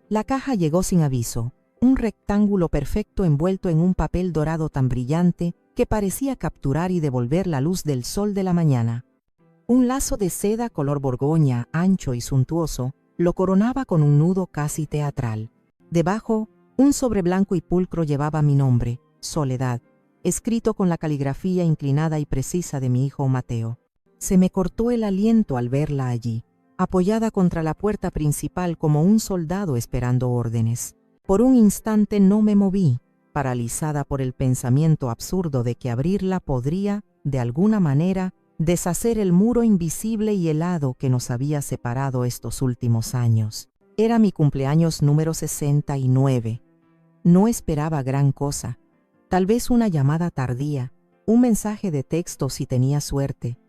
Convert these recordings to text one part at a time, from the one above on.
La caja llegó sin aviso, un rectángulo perfecto envuelto en un papel dorado tan brillante que parecía capturar y devolver la luz del sol de la mañana. Un lazo de seda color borgoña, ancho y suntuoso, lo coronaba con un nudo casi teatral. Debajo, un sobre blanco y pulcro llevaba mi nombre, Soledad, escrito con la caligrafía inclinada y precisa de mi hijo Mateo. Se me cortó el aliento al verla allí, apoyada contra la puerta principal como un soldado esperando órdenes. Por un instante no me moví, paralizada por el pensamiento absurdo de que abrirla podría, de alguna manera, deshacer el muro invisible y helado que nos había separado estos últimos años. Era mi cumpleaños número 69. No esperaba gran cosa. Tal vez una llamada tardía, un mensaje de texto si tenía suerte.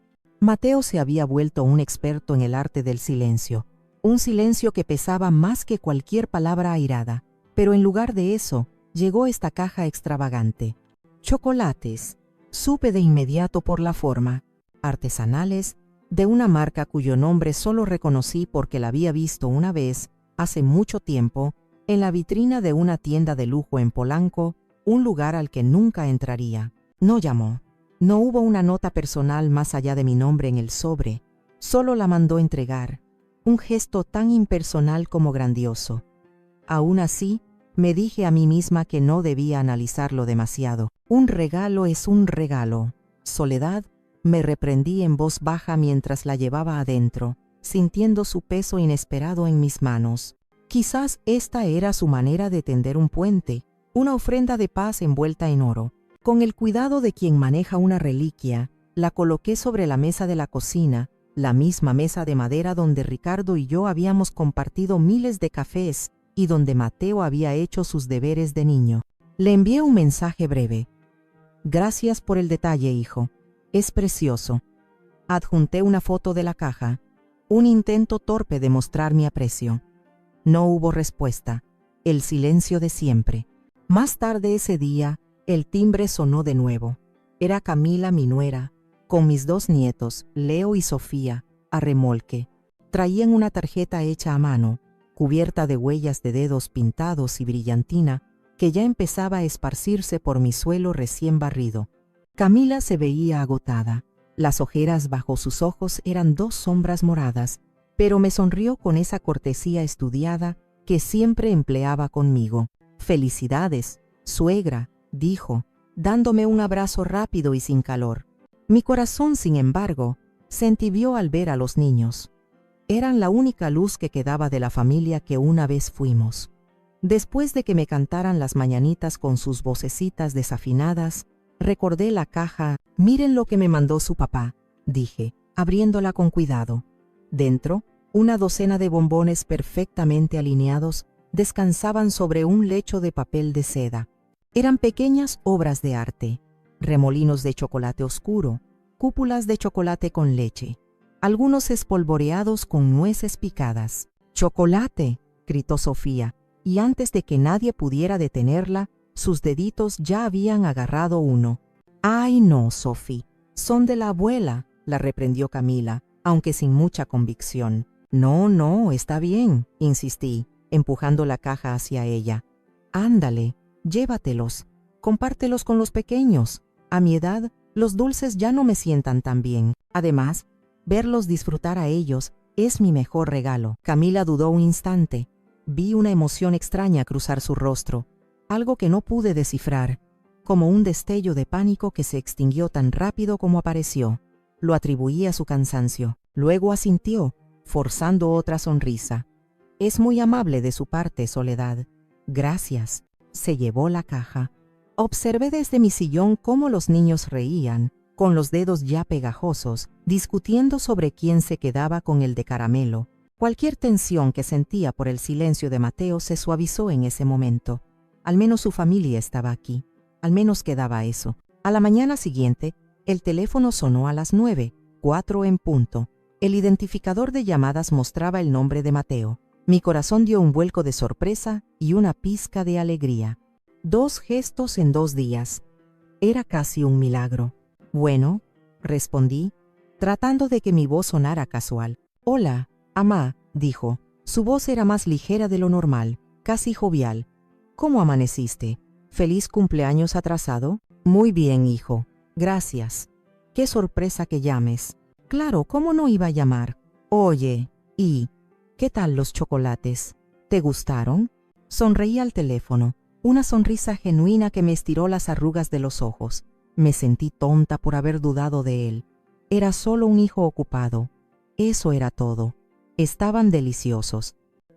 Mateo se había vuelto un experto en el arte del silencio, un silencio que pesaba más que cualquier palabra airada, pero en lugar de eso, llegó esta caja extravagante. Chocolates, supe de inmediato por la forma, artesanales, de una marca cuyo nombre solo reconocí porque la había visto una vez, hace mucho tiempo, en la vitrina de una tienda de lujo en Polanco, un lugar al que nunca entraría. No llamó. No hubo una nota personal más allá de mi nombre en el sobre. Solo la mandó entregar. Un gesto tan impersonal como grandioso. Aún así, me dije a mí misma que no debía analizarlo demasiado. Un regalo es un regalo. Soledad, me reprendí en voz baja mientras la llevaba adentro, sintiendo su peso inesperado en mis manos. Quizás esta era su manera de tender un puente, una ofrenda de paz envuelta en oro. Con el cuidado de quien maneja una reliquia, la coloqué sobre la mesa de la cocina, la misma mesa de madera donde Ricardo y yo habíamos compartido miles de cafés y donde Mateo había hecho sus deberes de niño. Le envié un mensaje breve. Gracias por el detalle, hijo. Es precioso. Adjunté una foto de la caja, un intento torpe de mostrar mi aprecio. No hubo respuesta. El silencio de siempre. Más tarde ese día, el timbre sonó de nuevo. Era Camila, mi nuera, con mis 2 nietos, Leo y Sofía, a remolque. Traían una tarjeta hecha a mano, cubierta de huellas de dedos pintados y brillantina, que ya empezaba a esparcirse por mi suelo recién barrido. Camila se veía agotada. Las ojeras bajo sus ojos eran 2 sombras moradas, pero me sonrió con esa cortesía estudiada que siempre empleaba conmigo. «Felicidades, suegra», dijo, dándome un abrazo rápido y sin calor. Mi corazón, sin embargo, se entibió al ver a los niños. Eran la única luz que quedaba de la familia que una vez fuimos. Después de que me cantaran las mañanitas con sus vocecitas desafinadas, recordé la caja. «Miren lo que me mandó su papá», dije, abriéndola con cuidado. Dentro, una docena de bombones perfectamente alineados descansaban sobre un lecho de papel de seda. Eran pequeñas obras de arte, remolinos de chocolate oscuro, cúpulas de chocolate con leche, algunos espolvoreados con nueces picadas. «¡Chocolate!», gritó Sofía, y antes de que nadie pudiera detenerla, sus deditos ya habían agarrado uno. «¡Ay, no, Sofía! Son de la abuela», la reprendió Camila, aunque sin mucha convicción. «No, no, está bien», insistí, empujando la caja hacia ella. «Ándale, llévatelos, compártelos con los pequeños. A mi edad, los dulces ya no me sientan tan bien. Además, verlos disfrutar a ellos es mi mejor regalo». Camila dudó un instante. Vi una emoción extraña cruzar su rostro, algo que no pude descifrar, como un destello de pánico que se extinguió tan rápido como apareció. Lo atribuí a su cansancio. Luego asintió, forzando otra sonrisa. «Es muy amable de su parte, Soledad». «Gracias». Se llevó la caja. Observé desde mi sillón cómo los niños reían, con los dedos ya pegajosos, discutiendo sobre quién se quedaba con el de caramelo. Cualquier tensión que sentía por el silencio de Mateo se suavizó en ese momento. Al menos su familia estaba aquí. Al menos quedaba eso. A la mañana siguiente, el teléfono sonó a las 9:04 en punto. El identificador de llamadas mostraba el nombre de Mateo. Mi corazón dio un vuelco de sorpresa y una pizca de alegría. 2 gestos en 2 días. Era casi un milagro. «Bueno», respondí, tratando de que mi voz sonara casual. «Hola, amá», dijo. Su voz era más ligera de lo normal. casi jovial. ¿Cómo amaneciste? ¿Feliz cumpleaños atrasado? Muy bien, hijo. Gracias. Qué sorpresa que llames. Claro, ¿cómo no iba a llamar? Oye, ¿y qué tal los chocolates? ¿Te gustaron? Sonreí al teléfono, una sonrisa genuina que me estiró las arrugas de los ojos. Me sentí tonta por haber dudado de él. Era solo un hijo ocupado. Eso era todo. Estaban deliciosos.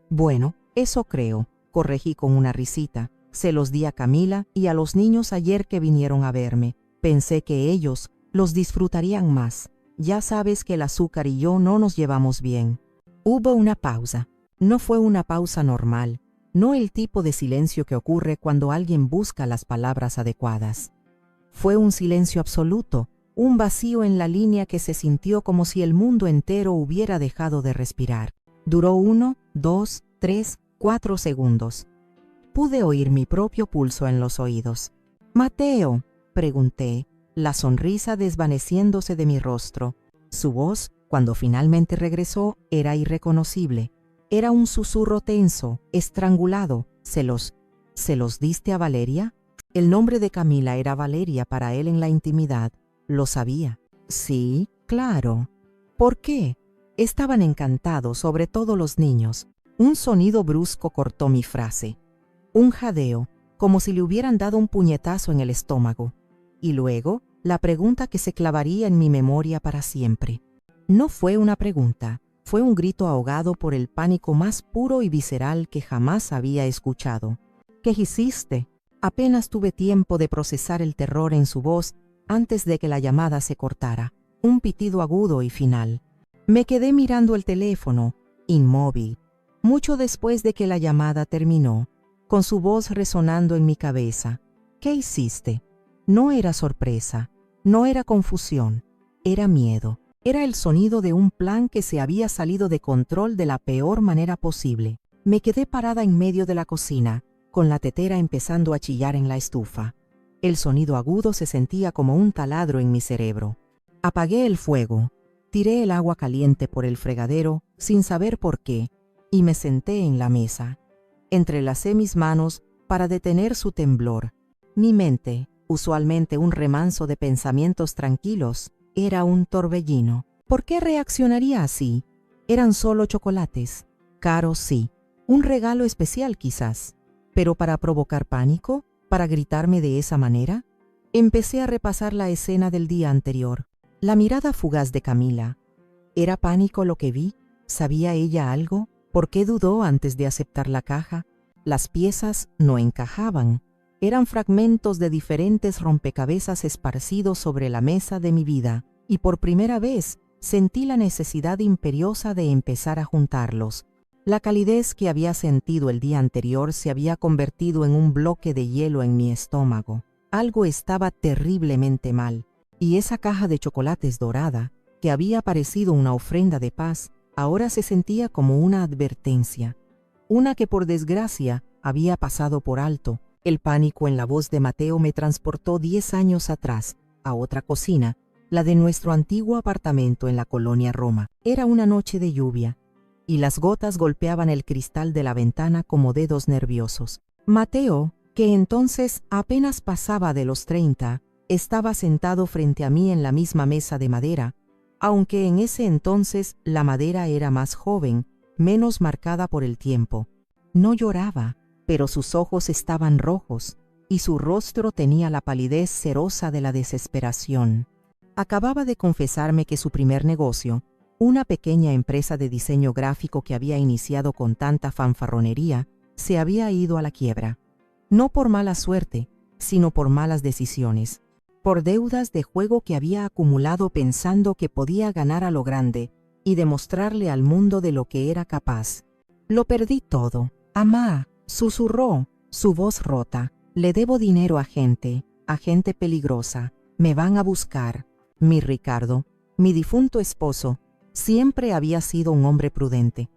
Bueno, eso creo, corregí con una risita. Se los di a Camila y a los niños ayer que vinieron a verme. Pensé que ellos los disfrutarían más. Ya sabes que el azúcar y yo no nos llevamos bien. Hubo una pausa. No fue una pausa normal, no el tipo de silencio que ocurre cuando alguien busca las palabras adecuadas. Fue un silencio absoluto, un vacío en la línea que se sintió como si el mundo entero hubiera dejado de respirar. Duró 1, 2, 3, 4 segundos. Pude oír mi propio pulso en los oídos. «Mateo», pregunté, la sonrisa desvaneciéndose de mi rostro. Su voz, cuando finalmente regresó, era irreconocible. Era un susurro tenso, estrangulado. ¿Se los diste a Valeria? El nombre de Camila era Valeria para él en la intimidad. Lo sabía. Sí, claro. ¿Por qué? Estaban encantados, sobre todo los niños. Un sonido brusco cortó mi frase. Un jadeo, como si le hubieran dado un puñetazo en el estómago. Y luego, la pregunta que se clavaría en mi memoria para siempre. No fue una pregunta. Fue un grito ahogado por el pánico más puro y visceral que jamás había escuchado. ¿Qué hiciste? Apenas tuve tiempo de procesar el terror en su voz antes de que la llamada se cortara. Un pitido agudo y final. Me quedé mirando el teléfono, inmóvil, mucho después de que la llamada terminó, con su voz resonando en mi cabeza. ¿Qué hiciste? No era sorpresa, no era confusión, era miedo. Era el sonido de un plan que se había salido de control de la peor manera posible. Me quedé parada en medio de la cocina, con la tetera empezando a chillar en la estufa. El sonido agudo se sentía como un taladro en mi cerebro. Apagué el fuego, tiré el agua caliente por el fregadero sin saber por qué, y me senté en la mesa. Entrelacé mis manos para detener su temblor. Mi mente, usualmente un remanso de pensamientos tranquilos, era un torbellino. ¿Por qué reaccionaría así? Eran solo chocolates. Caros, sí. Un regalo especial quizás. Pero para provocar pánico, para gritarme de esa manera, empecé a repasar la escena del día anterior. La mirada fugaz de Camila. ¿Era pánico lo que vi? ¿Sabía ella algo? ¿Por qué dudó antes de aceptar la caja? Las piezas no encajaban. Eran fragmentos de diferentes rompecabezas esparcidos sobre la mesa de mi vida, y por primera vez sentí la necesidad imperiosa de empezar a juntarlos. La calidez que había sentido el día anterior se había convertido en un bloque de hielo en mi estómago. Algo estaba terriblemente mal, y esa caja de chocolates dorada, que había parecido una ofrenda de paz, ahora se sentía como una advertencia, una que por desgracia había pasado por alto. El pánico en la voz de Mateo me transportó 10 años atrás, a otra cocina, la de nuestro antiguo apartamento en la colonia Roma. Era una noche de lluvia, y las gotas golpeaban el cristal de la ventana como dedos nerviosos. Mateo, que entonces apenas pasaba de los 30, estaba sentado frente a mí en la misma mesa de madera, aunque en ese entonces la madera era más joven, menos marcada por el tiempo. No lloraba, pero sus ojos estaban rojos y su rostro tenía la palidez cerosa de la desesperación. Acababa de confesarme que su primer negocio, una pequeña empresa de diseño gráfico que había iniciado con tanta fanfarronería, se había ido a la quiebra. No por mala suerte, sino por malas decisiones, por deudas de juego que había acumulado pensando que podía ganar a lo grande y demostrarle al mundo de lo que era capaz. Lo perdí todo. Amá, susurró, su voz rota. Le debo dinero a gente peligrosa. Me van a buscar. Mi Ricardo, mi difunto esposo, siempre había sido un hombre prudente.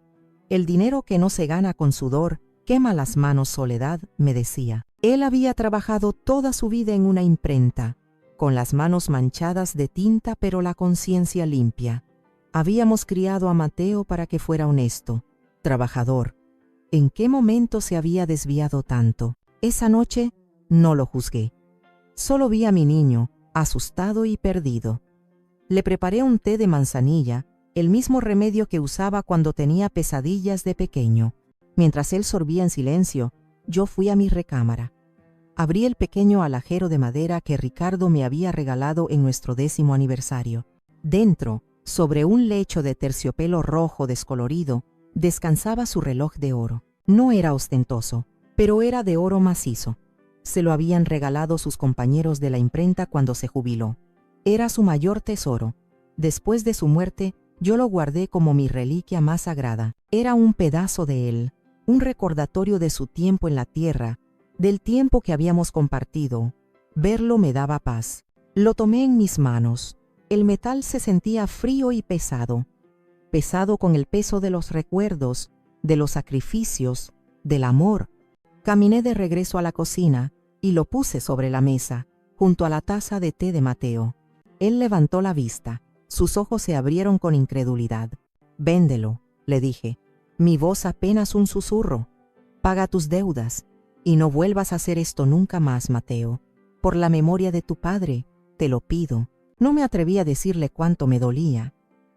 El dinero que no se gana con sudor quema las manos, Soledad, me decía. Él había trabajado toda su vida en una imprenta, con las manos manchadas de tinta pero la conciencia limpia. Habíamos criado a Mateo para que fuera honesto, trabajador. ¿En qué momento se había desviado tanto? Esa noche no lo juzgué. Solo vi a mi niño, asustado y perdido. Le preparé un té de manzanilla, el mismo remedio que usaba cuando tenía pesadillas de pequeño. Mientras él sorbía en silencio, yo fui a mi recámara. Abrí el pequeño alajero de madera que Ricardo me había regalado en nuestro 10º aniversario. Dentro, sobre un lecho de terciopelo rojo descolorido, descansaba su reloj de oro. No era ostentoso, pero era de oro macizo. Se lo habían regalado sus compañeros de la imprenta cuando se jubiló. Era su mayor tesoro. Después de su muerte, yo lo guardé como mi reliquia más sagrada. Era un pedazo de él, un recordatorio de su tiempo en la tierra, del tiempo que habíamos compartido. Verlo me daba paz. Lo tomé en mis manos. El metal se sentía frío y pesado. Pesado con el peso de los recuerdos, de los sacrificios, del amor. Caminé de regreso a la cocina y lo puse sobre la mesa, junto a la taza de té de Mateo. Él levantó la vista. Sus ojos se abrieron con incredulidad. «Véndelo», le dije. Mi voz apenas un susurro. «Paga tus deudas y no vuelvas a hacer esto nunca más, Mateo. Por la memoria de tu padre, te lo pido». No me atreví a decirle cuánto me dolía.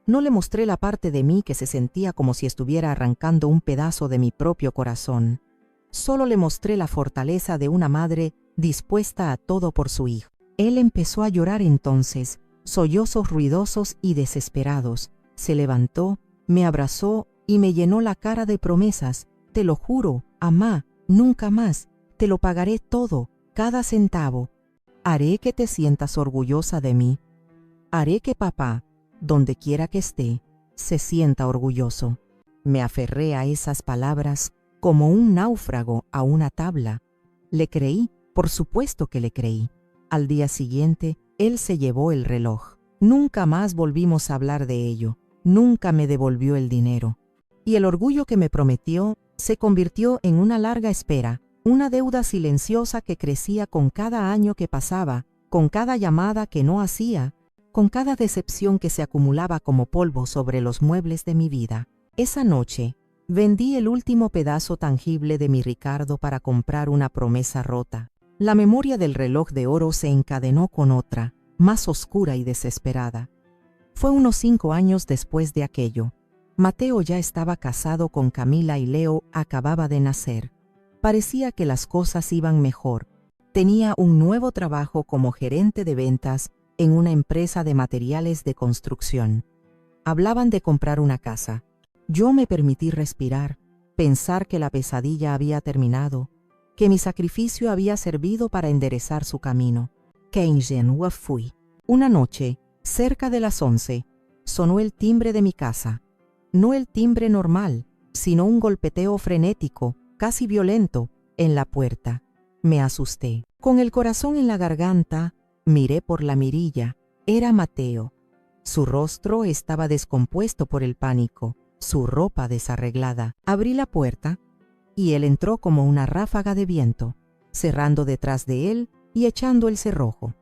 No le mostré la parte de mí que se sentía como si estuviera arrancando un pedazo de mi propio corazón. Solo le mostré la fortaleza de una madre dispuesta a todo por su hijo. Él empezó a llorar entonces, sollozos ruidosos y desesperados. Se levantó, me abrazó y me llenó la cara de promesas. «Te lo juro, amá, nunca más. Te lo pagaré todo, cada centavo. Haré que te sientas orgullosa de mí. Haré que papá, donde quiera que esté, se sienta orgulloso». Me aferré a esas palabras como un náufrago a una tabla. Le creí, por supuesto que le creí. Al día siguiente, él se llevó el reloj. Nunca más volvimos a hablar de ello. Nunca me devolvió el dinero. Y el orgullo que me prometió se convirtió en una larga espera, una deuda silenciosa que crecía con cada año que pasaba, con cada llamada que no hacía, con cada decepción que se acumulaba como polvo sobre los muebles de mi vida. Esa noche, vendí el último pedazo tangible de mi Ricardo para comprar una promesa rota. La memoria del reloj de oro se encadenó con otra, más oscura y desesperada. Fue unos 5 años después de aquello. Mateo ya estaba casado con Camila y Leo acababa de nacer. Parecía que las cosas iban mejor. Tenía un nuevo trabajo como gerente de ventas en una empresa de materiales de construcción. Hablaban de comprar una casa. Yo me permití respirar, pensar que la pesadilla había terminado, que mi sacrificio había servido para enderezar su camino. Qué ingenua fui. Una noche, cerca de las 11, sonó el timbre de mi casa. No el timbre normal, sino un golpeteo frenético, casi violento, en la puerta. Me asusté. Con el corazón en la garganta, miré por la mirilla. Era Mateo. Su rostro estaba descompuesto por el pánico, su ropa desarreglada. Abrí la puerta y él entró como una ráfaga de viento, cerrando detrás de él y echando el cerrojo.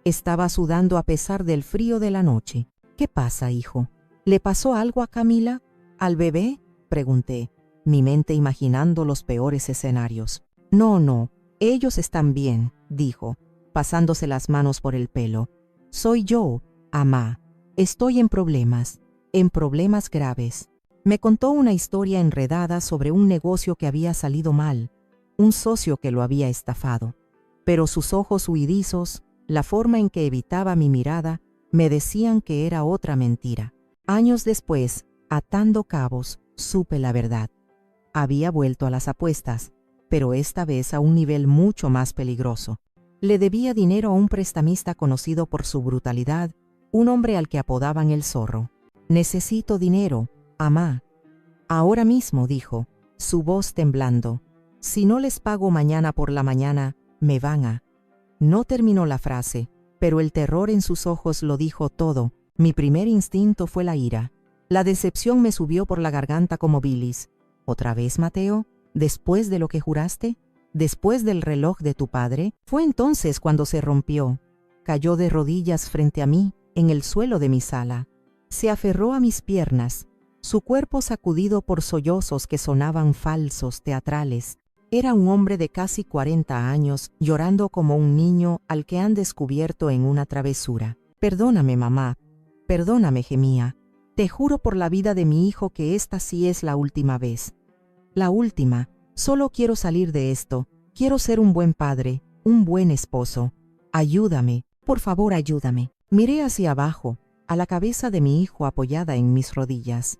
Estaba sudando a pesar del frío de la noche. «¿Qué pasa, hijo? ¿Le pasó algo a Camila? ¿Al bebé?», pregunté, mi mente imaginando los peores escenarios. «No, ellos están bien», dijo, pasándose las manos por el pelo. «Soy yo, amá. Estoy en problemas graves». Me contó una historia enredada sobre un negocio que había salido mal, un socio que lo había estafado. Pero sus ojos huidizos, la forma en que evitaba mi mirada, me decían que era otra mentira. Años después, atando cabos, supe la verdad. Había vuelto a las apuestas, pero esta vez a un nivel mucho más peligroso. Le debía dinero a un prestamista conocido por su brutalidad, un hombre al que apodaban el zorro. «Necesito dinero, amá». «Ahora mismo», dijo, su voz temblando. «Si no les pago mañana por la mañana, me van a». No terminó la frase, pero el terror en sus ojos lo dijo todo. Mi primer instinto fue la ira. La decepción me subió por la garganta como bilis. «¿Otra vez, Mateo? ¿Después de lo que juraste? ¿Después del reloj de tu padre?» Fue entonces cuando se rompió. Cayó de rodillas frente a mí, en el suelo de mi sala. Se aferró a mis piernas. su cuerpo sacudido por sollozos que sonaban falsos, teatrales. Era un hombre de casi 40 años, llorando como un niño al que han descubierto en una travesura. «Perdóname, mamá, perdóname», gemía. «Te juro por la vida de mi hijo que esta sí es la última vez. La última. Solo quiero salir de esto. Quiero ser un buen padre, un buen esposo. Ayúdame, por favor, ayúdame». Miré hacia abajo, a la cabeza de mi hijo apoyada en mis rodillas.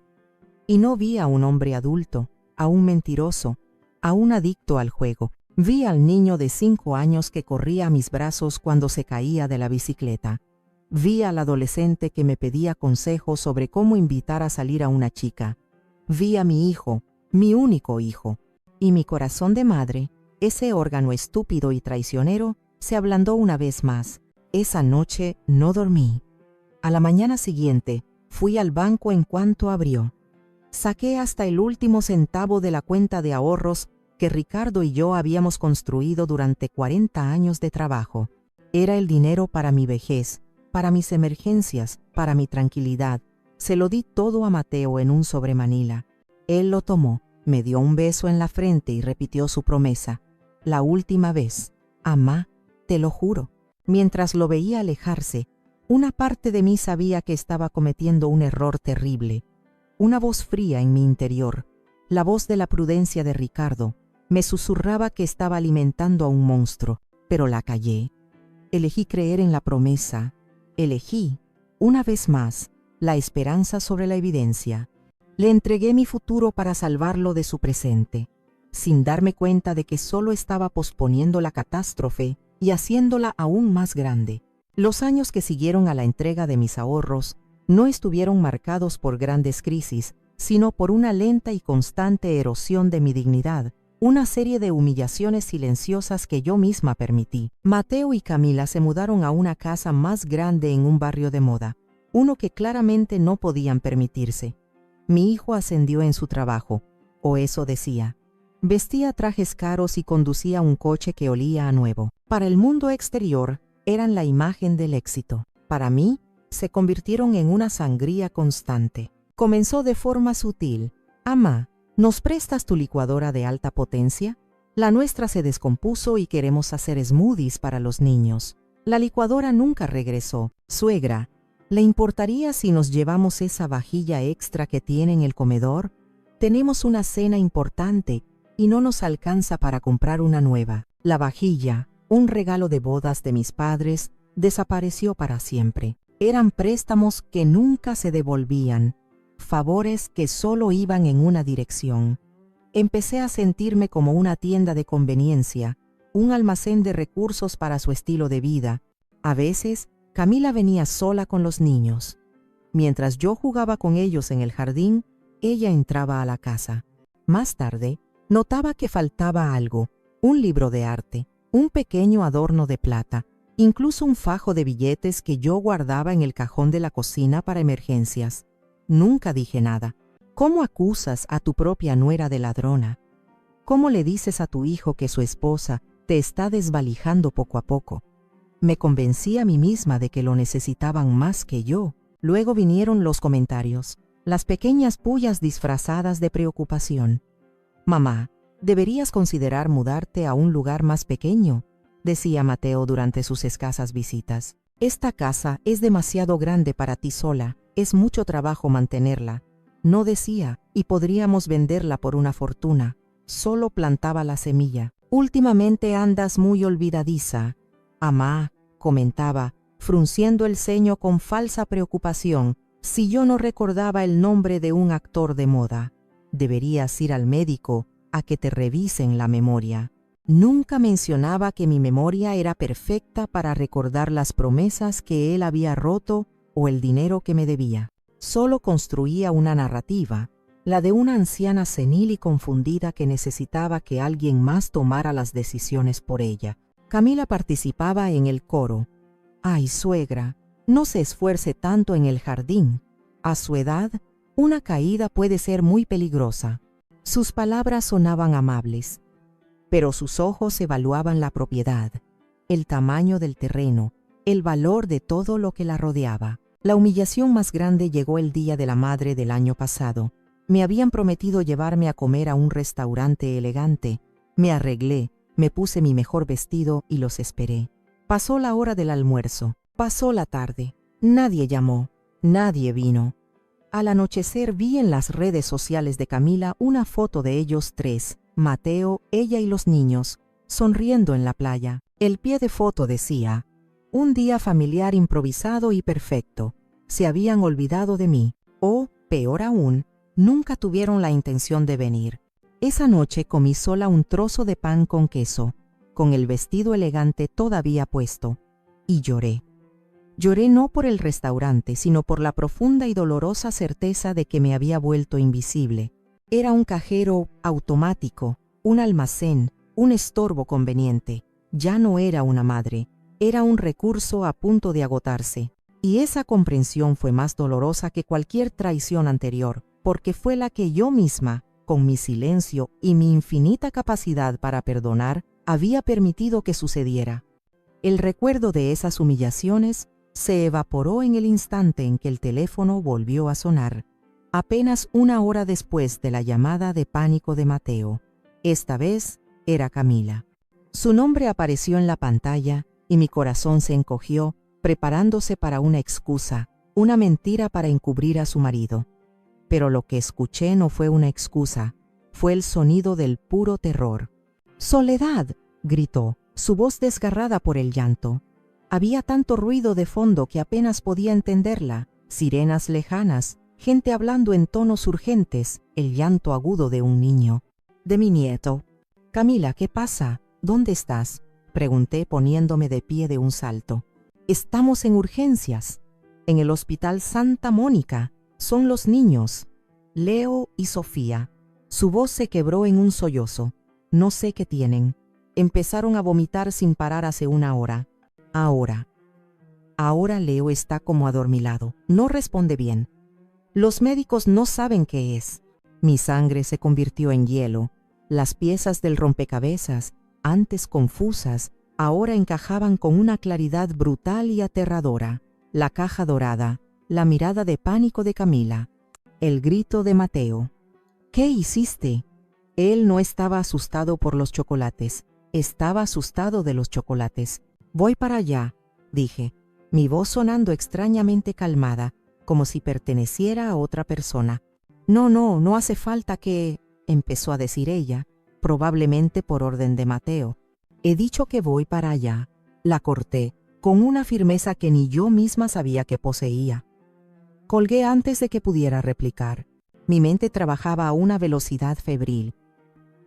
Y no vi a un hombre adulto, a un mentiroso, a un adicto al juego. Vi al niño de 5 años que corría a mis brazos cuando se caía de la bicicleta. Vi al adolescente que me pedía consejos sobre cómo invitar a salir a una chica. Vi a mi hijo, mi único hijo. Y mi corazón de madre, ese órgano estúpido y traicionero, se ablandó una vez más. Esa noche no dormí. A la mañana siguiente, fui al banco en cuanto abrió. Saqué hasta el último centavo de la cuenta de ahorros que Ricardo y yo habíamos construido durante 40 años de trabajo. Era el dinero para mi vejez, para mis emergencias, para mi tranquilidad. Se lo di todo a Mateo en un sobremanila. Él lo tomó, me dio un beso en la frente y repitió su promesa. La última vez. Amá, te lo juro. Mientras lo veía alejarse, una parte de mí sabía que estaba cometiendo un error terrible. Una voz fría en mi interior, la voz de la prudencia de Ricardo, me susurraba que estaba alimentando a un monstruo, pero la callé. Elegí creer en la promesa. Elegí, una vez más, la esperanza sobre la evidencia. Le entregué mi futuro para salvarlo de su presente, sin darme cuenta de que solo estaba posponiendo la catástrofe y haciéndola aún más grande. Los años que siguieron a la entrega de mis ahorros no estuvieron marcados por grandes crisis, sino por una lenta y constante erosión de mi dignidad, una serie de humillaciones silenciosas que yo misma permití. Mateo y Camila se mudaron a una casa más grande en un barrio de moda, uno que claramente no podían permitirse. Mi hijo ascendió en su trabajo, o eso decía. Vestía trajes caros y conducía un coche que olía a nuevo. Para el mundo exterior, eran la imagen del éxito. Para mí, se convirtieron en una sangría constante. Comenzó de forma sutil. «Amá, ¿nos prestas tu licuadora de alta potencia? La nuestra se descompuso y queremos hacer smoothies para los niños». La licuadora nunca regresó. «Suegra, ¿le importaría si nos llevamos esa vajilla extra que tiene en el comedor? Tenemos una cena importante y no nos alcanza para comprar una nueva». La vajilla, un regalo de bodas de mis padres, desapareció para siempre. Eran préstamos que nunca se devolvían, favores que solo iban en una dirección. Empecé a sentirme como una tienda de conveniencia, un almacén de recursos para su estilo de vida. A veces, Camila venía sola con los niños. Mientras yo jugaba con ellos en el jardín, ella entraba a la casa. Más tarde, notaba que faltaba algo, un libro de arte, un pequeño adorno de plata, incluso un fajo de billetes que yo guardaba en el cajón de la cocina para emergencias. Nunca dije nada. ¿Cómo acusas a tu propia nuera de ladrona? ¿Cómo le dices a tu hijo que su esposa te está desvalijando poco a poco? Me convencí a mí misma de que lo necesitaban más que yo. Luego vinieron los comentarios, las pequeñas pullas disfrazadas de preocupación. «Mamá, deberías considerar mudarte a un lugar más pequeño», decía Mateo durante sus escasas visitas. «Esta casa es demasiado grande para ti sola, es mucho trabajo mantenerla». No decía, y podríamos venderla por una fortuna. Solo plantaba la semilla. «Últimamente andas muy olvidadiza». «Amá», comentaba, frunciendo el ceño con falsa preocupación, si yo no recordaba el nombre de un actor de moda. «Deberías ir al médico a que te revisen la memoria». Nunca mencionaba que mi memoria era perfecta para recordar las promesas que él había roto o el dinero que me debía. Solo construía una narrativa, la de una anciana senil y confundida que necesitaba que alguien más tomara las decisiones por ella. Camila participaba en el coro. «Ay, suegra, no se esfuerce tanto en el jardín. A su edad, una caída puede ser muy peligrosa». Sus palabras sonaban amables, pero sus ojos evaluaban la propiedad, el tamaño del terreno, el valor de todo lo que la rodeaba. La humillación más grande llegó el día de la madre del año pasado. Me habían prometido llevarme a comer a un restaurante elegante. Me arreglé, me puse mi mejor vestido y los esperé. Pasó la hora del almuerzo, pasó la tarde. Nadie llamó, nadie vino. Al anochecer vi en las redes sociales de Camila una foto de ellos tres, Mateo, ella y los niños, sonriendo en la playa. El pie de foto decía: un día familiar improvisado y perfecto. Se habían olvidado de mí, o, peor aún, nunca tuvieron la intención de venir. Esa noche comí sola un trozo de pan con queso, con el vestido elegante todavía puesto, y lloré. Lloré no por el restaurante, sino por la profunda y dolorosa certeza de que me había vuelto invisible. Era un cajero automático, un almacén, un estorbo conveniente. Ya no era una madre, era un recurso a punto de agotarse. Y esa comprensión fue más dolorosa que cualquier traición anterior, porque fue la que yo misma, con mi silencio y mi infinita capacidad para perdonar, había permitido que sucediera. El recuerdo de esas humillaciones se evaporó en el instante en que el teléfono volvió a sonar, apenas una hora después de la llamada de pánico de Mateo. Esta vez era Camila. Su nombre apareció en la pantalla y mi corazón se encogió, preparándose para una excusa, una mentira para encubrir a su marido. Pero lo que escuché no fue una excusa, fue el sonido del puro terror. «¡Soledad!», gritó, su voz desgarrada por el llanto. Había tanto ruido de fondo que apenas podía entenderla, sirenas lejanas, gente hablando en tonos urgentes, el llanto agudo de un niño. «De mi nieto». «Camila, ¿qué pasa? ¿Dónde estás?», pregunté poniéndome de pie de un salto. «Estamos en urgencias, en el Hospital Santa Mónica. Son los niños, Leo y Sofía». Su voz se quebró en un sollozo. «No sé qué tienen. Empezaron a vomitar sin parar hace una hora. Ahora Leo está como adormilado. No responde bien. Los médicos no saben qué es». Mi sangre se convirtió en hielo. Las piezas del rompecabezas, antes confusas, ahora encajaban con una claridad brutal y aterradora. La caja dorada, la mirada de pánico de Camila, el grito de Mateo. «¿Qué hiciste?». Él no estaba asustado por los chocolates, estaba asustado de los chocolates. «Voy para allá», dije, mi voz sonando extrañamente calmada, como si perteneciera a otra persona. No hace falta que», empezó a decir ella, probablemente por orden de Mateo. «He dicho que voy para allá», la corté, con una firmeza que ni yo misma sabía que poseía. Colgué antes de que pudiera replicar. Mi mente trabajaba a una velocidad febril.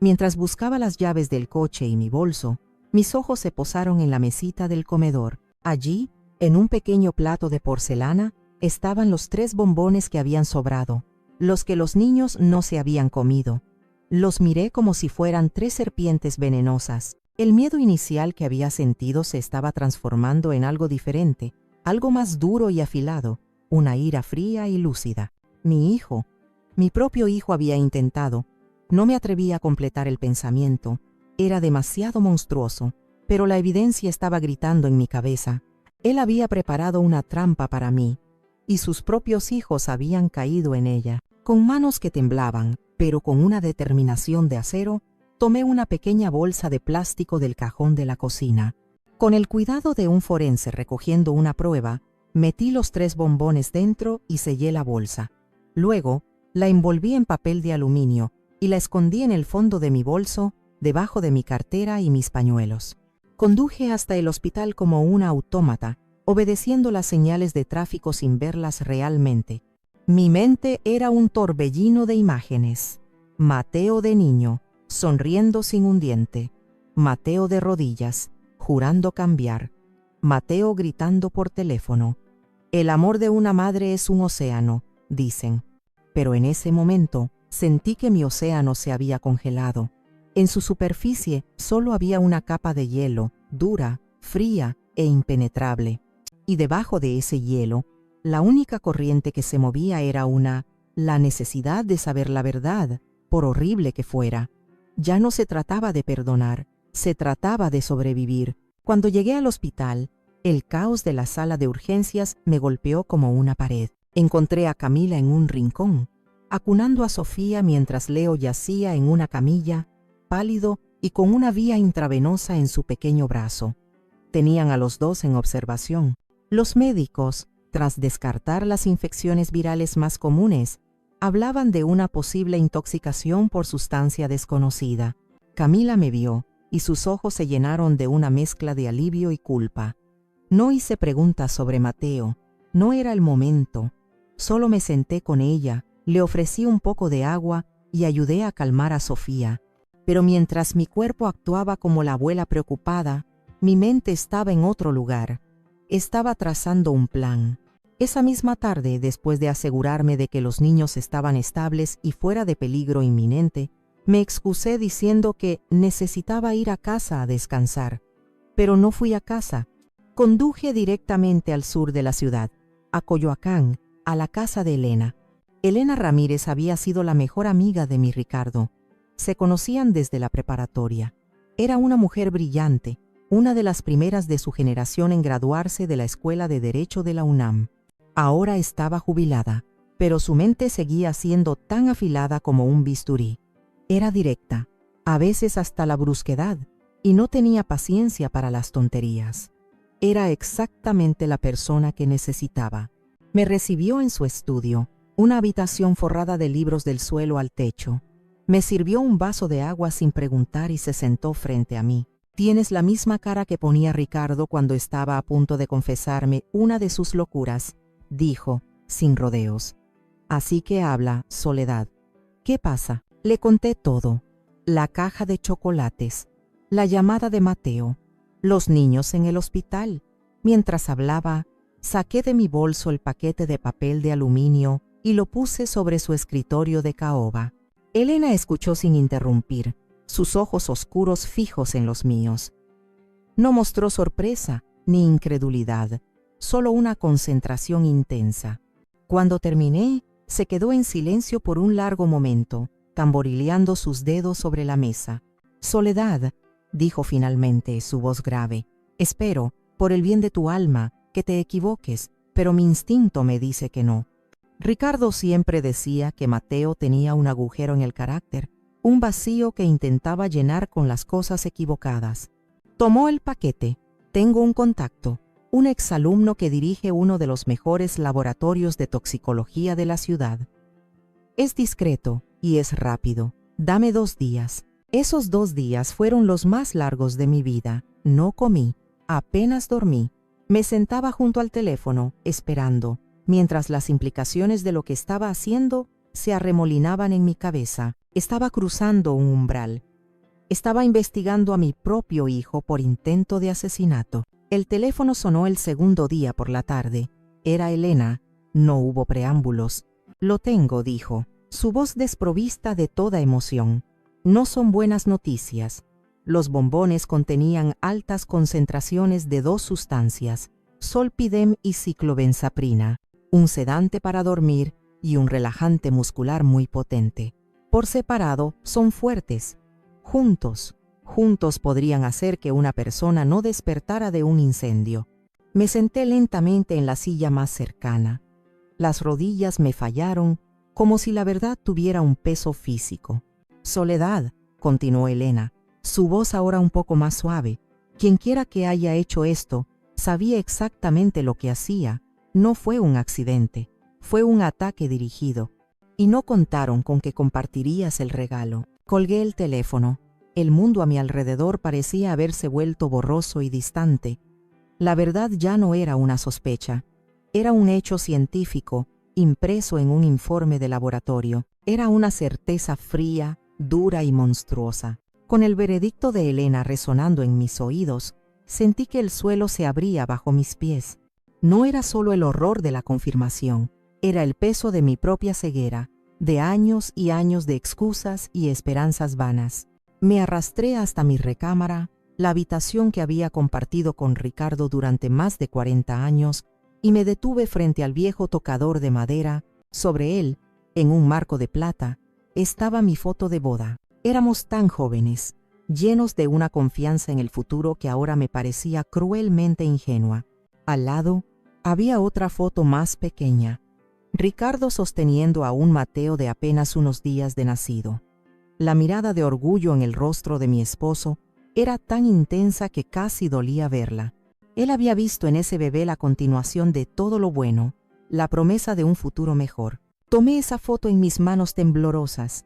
Mientras buscaba las llaves del coche y mi bolso, mis ojos se posaron en la mesita del comedor. Allí, en un pequeño plato de porcelana, estaban los 3 bombones que habían sobrado, los que los niños no se habían comido. Los miré como si fueran 3 serpientes venenosas. El miedo inicial que había sentido se estaba transformando en algo diferente, algo más duro y afilado, una ira fría y lúcida. Mi propio hijo había intentado. No me atrevía a completar el pensamiento. Era demasiado monstruoso, pero la evidencia estaba gritando en mi cabeza. Él había preparado una trampa para mí, y sus propios hijos habían caído en ella. Con manos que temblaban, pero con una determinación de acero, tomé una pequeña bolsa de plástico del cajón de la cocina. Con el cuidado de un forense recogiendo una prueba, metí los 3 bombones dentro y sellé la bolsa. Luego, la envolví en papel de aluminio y la escondí en el fondo de mi bolso, debajo de mi cartera y mis pañuelos. Conduje hasta el hospital como una autómata, obedeciendo las señales de tráfico sin verlas realmente. Mi mente era un torbellino de imágenes. Mateo de niño, sonriendo sin un diente. Mateo de rodillas, jurando cambiar. Mateo gritando por teléfono. El amor de una madre es un océano, dicen. Pero en ese momento sentí que mi océano se había congelado. En su superficie solo había una capa de hielo, dura, fría e impenetrable. Y debajo de ese hielo, la única corriente que se movía era la necesidad de saber la verdad, por horrible que fuera. Ya no se trataba de perdonar, se trataba de sobrevivir. Cuando llegué al hospital, el caos de la sala de urgencias me golpeó como una pared. Encontré a Camila en un rincón. acunando a Sofía mientras Leo yacía en una camilla, pálido y con una vía intravenosa en su pequeño brazo. Tenían a los dos en observación. Los médicos, tras descartar las infecciones virales más comunes, hablaban de una posible intoxicación por sustancia desconocida. Camila me vio y sus ojos se llenaron de una mezcla de alivio y culpa. No hice preguntas sobre Mateo, no era el momento. Solo me senté con ella, le ofrecí un poco de agua y ayudé a calmar a Sofía. Pero mientras mi cuerpo actuaba como la abuela preocupada, mi mente estaba en otro lugar. Estaba trazando un plan. Esa misma tarde, después de asegurarme de que los niños estaban estables y fuera de peligro inminente, me excusé diciendo que necesitaba ir a casa a descansar. Pero no fui a casa. Conduje directamente al sur de la ciudad, a Coyoacán, a la casa de Elena. Elena Ramírez había sido la mejor amiga de mi Ricardo. Se conocían desde la preparatoria. Era una mujer brillante, una de las primeras de su generación en graduarse de la Escuela de Derecho de la UNAM. Ahora estaba jubilada, pero su mente seguía siendo tan afilada como un bisturí. Era directa, a veces hasta la brusquedad, y no tenía paciencia para las tonterías. Era exactamente la persona que necesitaba. Me recibió en su estudio, una habitación forrada de libros del suelo al techo. Me sirvió un vaso de agua sin preguntar y se sentó frente a mí. Tienes la misma cara que ponía Ricardo cuando estaba a punto de confesarme una de sus locuras, dijo, sin rodeos. Así que habla, Soledad. ¿Qué pasa? Le conté todo. La caja de chocolates, la llamada de Mateo, los niños en el hospital. Mientras hablaba, saqué de mi bolso el paquete de papel de aluminio y lo puse sobre su escritorio de caoba. Elena escuchó sin interrumpir, sus ojos oscuros fijos en los míos. No mostró sorpresa ni incredulidad, solo una concentración intensa. Cuando terminé, se quedó en silencio por un largo momento, tamborileando sus dedos sobre la mesa. Soledad, dijo finalmente, su voz grave, espero, por el bien de tu alma, que te equivoques, pero mi instinto me dice que no. Ricardo siempre decía que Mateo tenía un agujero en el carácter, un vacío que intentaba llenar con las cosas equivocadas. Tomó el paquete. Tengo un contacto, un exalumno que dirige uno de los mejores laboratorios de toxicología de la ciudad. Es discreto y es rápido. Dame 2 días. Esos 2 días fueron los más largos de mi vida. No comí, apenas dormí. Me sentaba junto al teléfono, esperando, mientras las implicaciones de lo que estaba haciendo se arremolinaban en mi cabeza. Estaba cruzando un umbral. Estaba investigando a mi propio hijo por intento de asesinato. El teléfono sonó el segundo día por la tarde. Era Elena. No hubo preámbulos. Lo tengo, dijo, su voz desprovista de toda emoción. No son buenas noticias. Los bombones contenían altas concentraciones de 2 sustancias, Zolpidem y ciclobenzaprina, un sedante para dormir y un relajante muscular muy potente. Por separado, son fuertes. Juntos podrían hacer que una persona no despertara de un incendio. Me senté lentamente en la silla más cercana. Las rodillas me fallaron, como si la verdad tuviera un peso físico. Soledad, continuó Elena, su voz ahora un poco más suave. Quienquiera que haya hecho esto, sabía exactamente lo que hacía. No fue un accidente, fue un ataque dirigido. Y no contaron con que compartirías el regalo. Colgué el teléfono. El mundo a mi alrededor parecía haberse vuelto borroso y distante. La verdad ya no era una sospecha. Era un hecho científico, impreso en un informe de laboratorio. Era una certeza fría, dura y monstruosa. Con el veredicto de Elena resonando en mis oídos, sentí que el suelo se abría bajo mis pies. No era solo el horror de la confirmación, era el peso de mi propia ceguera, de años y años de excusas y esperanzas vanas. Me arrastré hasta mi recámara, la habitación que había compartido con Ricardo durante más de 40 años, y me detuve frente al viejo tocador de madera. Sobre él, en un marco de plata, estaba mi foto de boda. Éramos tan jóvenes, llenos de una confianza en el futuro que ahora me parecía cruelmente ingenua. Al lado, había otra foto más pequeña. Ricardo sosteniendo a un Mateo de apenas unos días de nacido. La mirada de orgullo en el rostro de mi esposo era tan intensa que casi dolía verla. Él había visto en ese bebé la continuación de todo lo bueno, la promesa de un futuro mejor. Tomé esa foto en mis manos temblorosas.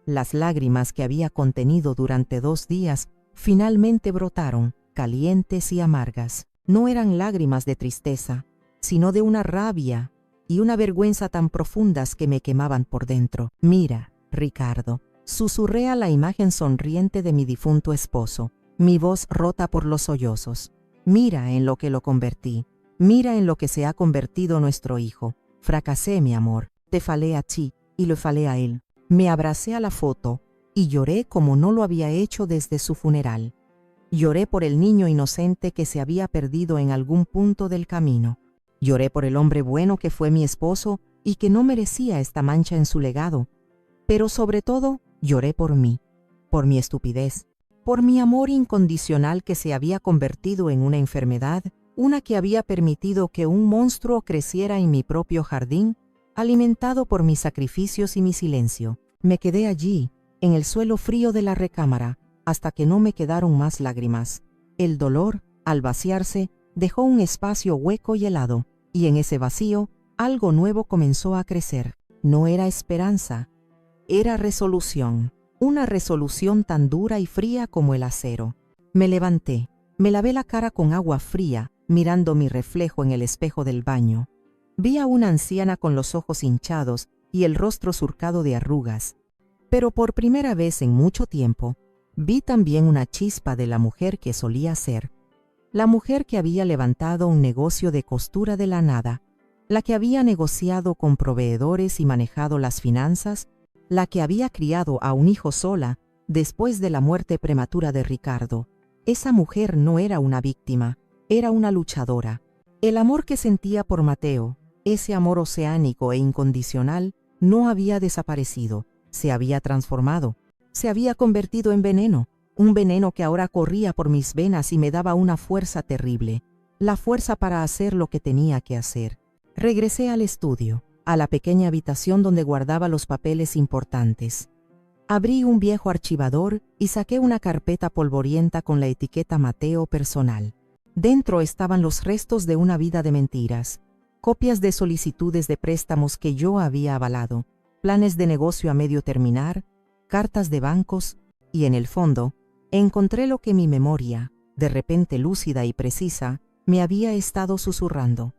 Las lágrimas que había contenido durante 2 días finalmente brotaron, calientes y amargas. No eran lágrimas de tristeza, sino de una rabia y una vergüenza tan profundas que me quemaban por dentro. Mira, Ricardo, susurré a la imagen sonriente de mi difunto esposo, mi voz rota por los sollozos. Mira en lo que lo convertí, mira en lo que se ha convertido nuestro hijo. Fracasé, mi amor, te falé a ti y lo falé a él. Me abracé a la foto y lloré como no lo había hecho desde su funeral. Lloré por el niño inocente que se había perdido en algún punto del camino. Lloré por el hombre bueno que fue mi esposo y que no merecía esta mancha en su legado. Pero sobre todo, lloré por mí, por mi estupidez, por mi amor incondicional que se había convertido en una enfermedad, una que había permitido que un monstruo creciera en mi propio jardín, alimentado por mis sacrificios y mi silencio. Me quedé allí, en el suelo frío de la recámara, hasta que no me quedaron más lágrimas. El dolor, al vaciarse, dejó un espacio hueco y helado, y en ese vacío, algo nuevo comenzó a crecer. No era esperanza, era resolución, una resolución tan dura y fría como el acero. Me levanté, me lavé la cara con agua fría, mirando mi reflejo en el espejo del baño. Vi a una anciana con los ojos hinchados y el rostro surcado de arrugas. Pero por primera vez en mucho tiempo, vi también una chispa de la mujer que solía ser. La mujer que había levantado un negocio de costura de la nada, la que había negociado con proveedores y manejado las finanzas, la que había criado a un hijo sola después de la muerte prematura de Ricardo. Esa mujer no era una víctima, era una luchadora. El amor que sentía por Mateo, ese amor oceánico e incondicional, no había desaparecido, se había transformado, se había convertido en veneno, un veneno que ahora corría por mis venas y me daba una fuerza terrible, la fuerza para hacer lo que tenía que hacer. Regresé al estudio, a la pequeña habitación donde guardaba los papeles importantes. Abrí un viejo archivador y saqué una carpeta polvorienta con la etiqueta Mateo personal. Dentro estaban los restos de una vida de mentiras, copias de solicitudes de préstamos que yo había avalado, planes de negocio a medio terminar, cartas de bancos, y en el fondo, encontré lo que mi memoria, de repente lúcida y precisa, me había estado susurrando.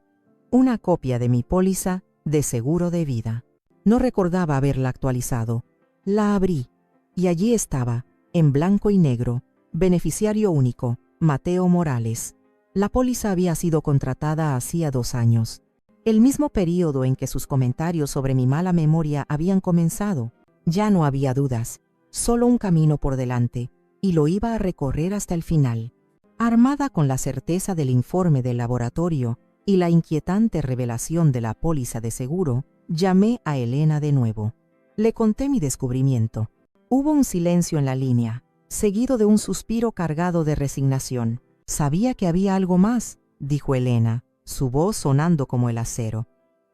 Una copia de mi póliza de seguro de vida. No recordaba haberla actualizado. La abrí, y allí estaba, en blanco y negro, beneficiario único, Mateo Morales. La póliza había sido contratada hacía 2 años, el mismo período en que sus comentarios sobre mi mala memoria habían comenzado. Ya no había dudas, solo un camino por delante, y lo iba a recorrer hasta el final. Armada con la certeza del informe del laboratorio y la inquietante revelación de la póliza de seguro, llamé a Elena de nuevo. Le conté mi descubrimiento. Hubo un silencio en la línea, seguido de un suspiro cargado de resignación. «Sabía que había algo más», dijo Elena, su voz sonando como el acero.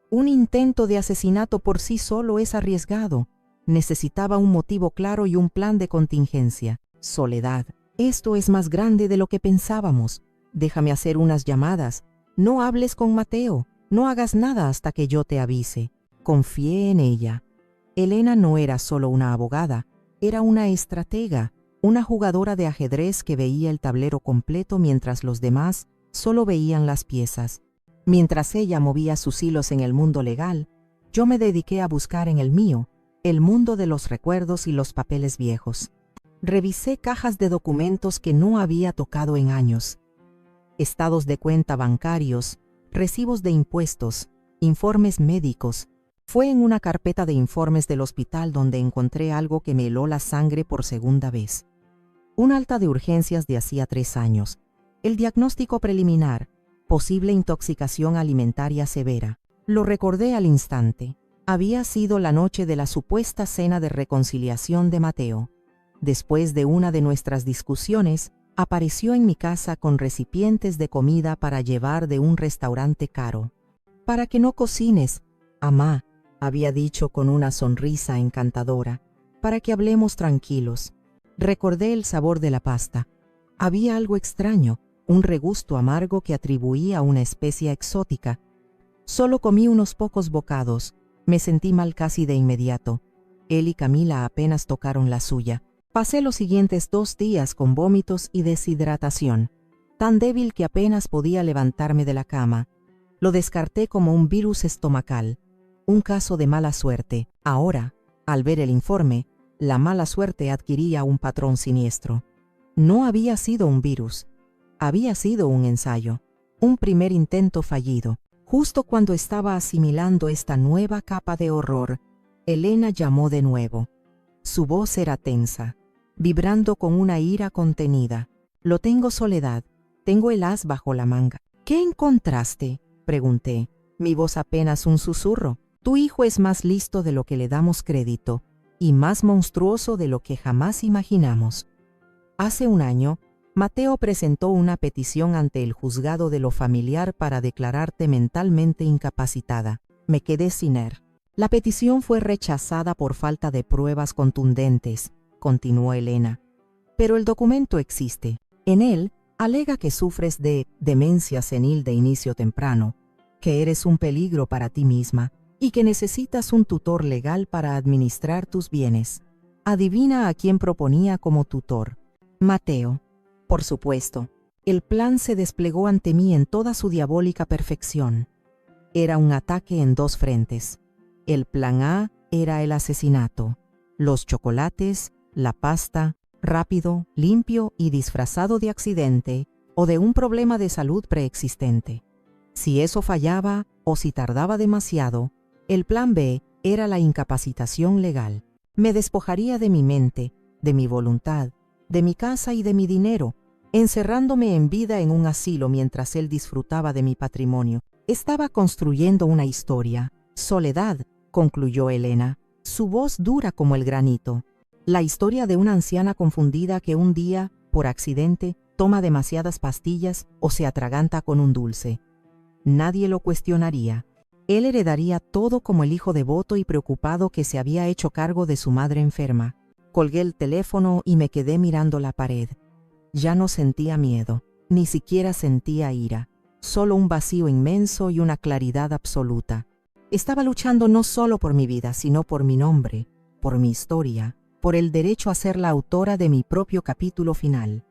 «Un intento de asesinato por sí solo es arriesgado. Necesitaba un motivo claro y un plan de contingencia. Soledad, esto es más grande de lo que pensábamos. Déjame hacer unas llamadas. No hables con Mateo. No hagas nada hasta que yo te avise». Confié en ella. Elena no era solo una abogada, era una estratega, una jugadora de ajedrez que veía el tablero completo mientras los demás solo veían las piezas. Mientras ella movía sus hilos en el mundo legal, yo me dediqué a buscar en el mío, el mundo de los recuerdos y los papeles viejos. Revisé cajas de documentos que no había tocado en años. Estados de cuenta bancarios, recibos de impuestos, informes médicos. Fue en una carpeta de informes del hospital donde encontré algo que me heló la sangre por segunda vez. Un alta de urgencias de hacía 3 años. El diagnóstico preliminar, posible intoxicación alimentaria severa. Lo recordé al instante. Había sido la noche de la supuesta cena de reconciliación de Mateo. Después de una de nuestras discusiones, apareció en mi casa con recipientes de comida para llevar de un restaurante caro. «Para que no cocines», Amá, había dicho con una sonrisa encantadora, para que hablemos tranquilos. Recordé el sabor de la pasta. Había algo extraño, un regusto amargo que atribuía a una especia exótica. Solo comí unos pocos bocados. Me sentí mal casi de inmediato. Él y Camila apenas tocaron la suya. Pasé los siguientes 2 días con vómitos y deshidratación, tan débil que apenas podía levantarme de la cama. Lo descarté como un virus estomacal, un caso de mala suerte. Ahora, al ver el informe, la mala suerte adquiría un patrón siniestro. No había sido un virus, había sido un ensayo, un primer intento fallido. Justo cuando estaba asimilando esta nueva capa de horror, Elena llamó de nuevo. Su voz era tensa, vibrando con una ira contenida. «Lo tengo, Soledad. Tengo el as bajo la manga». «¿Qué encontraste?», pregunté, mi voz apenas un susurro. «Tu hijo es más listo de lo que le damos crédito y más monstruoso de lo que jamás imaginamos». Hace un año, Mateo presentó una petición ante el juzgado de lo familiar para declararte mentalmente incapacitada. Me quedé sin aire. La petición fue rechazada por falta de pruebas contundentes, continuó Elena. Pero el documento existe. En él, alega que sufres de demencia senil de inicio temprano, que eres un peligro para ti misma y que necesitas un tutor legal para administrar tus bienes. Adivina a quién proponía como tutor. Mateo. Por supuesto, el plan se desplegó ante mí en toda su diabólica perfección. Era un ataque en 2 frentes. El plan A era el asesinato, los chocolates, la pasta, rápido, limpio y disfrazado de accidente o de un problema de salud preexistente. Si eso fallaba o si tardaba demasiado, el plan B era la incapacitación legal. Me despojaría de mi mente, de mi voluntad, de mi casa y de mi dinero, encerrándome en vida en un asilo mientras él disfrutaba de mi patrimonio. Estaba construyendo una historia. Soledad, concluyó Elena, su voz dura como el granito. La historia de una anciana confundida que un día, por accidente, toma demasiadas pastillas o se atraganta con un dulce. Nadie lo cuestionaría. Él heredaría todo como el hijo devoto y preocupado que se había hecho cargo de su madre enferma. Colgué el teléfono y me quedé mirando la pared. Ya no sentía miedo, ni siquiera sentía ira, solo un vacío inmenso y una claridad absoluta. Estaba luchando no solo por mi vida, sino por mi nombre, por mi historia, por el derecho a ser la autora de mi propio capítulo final.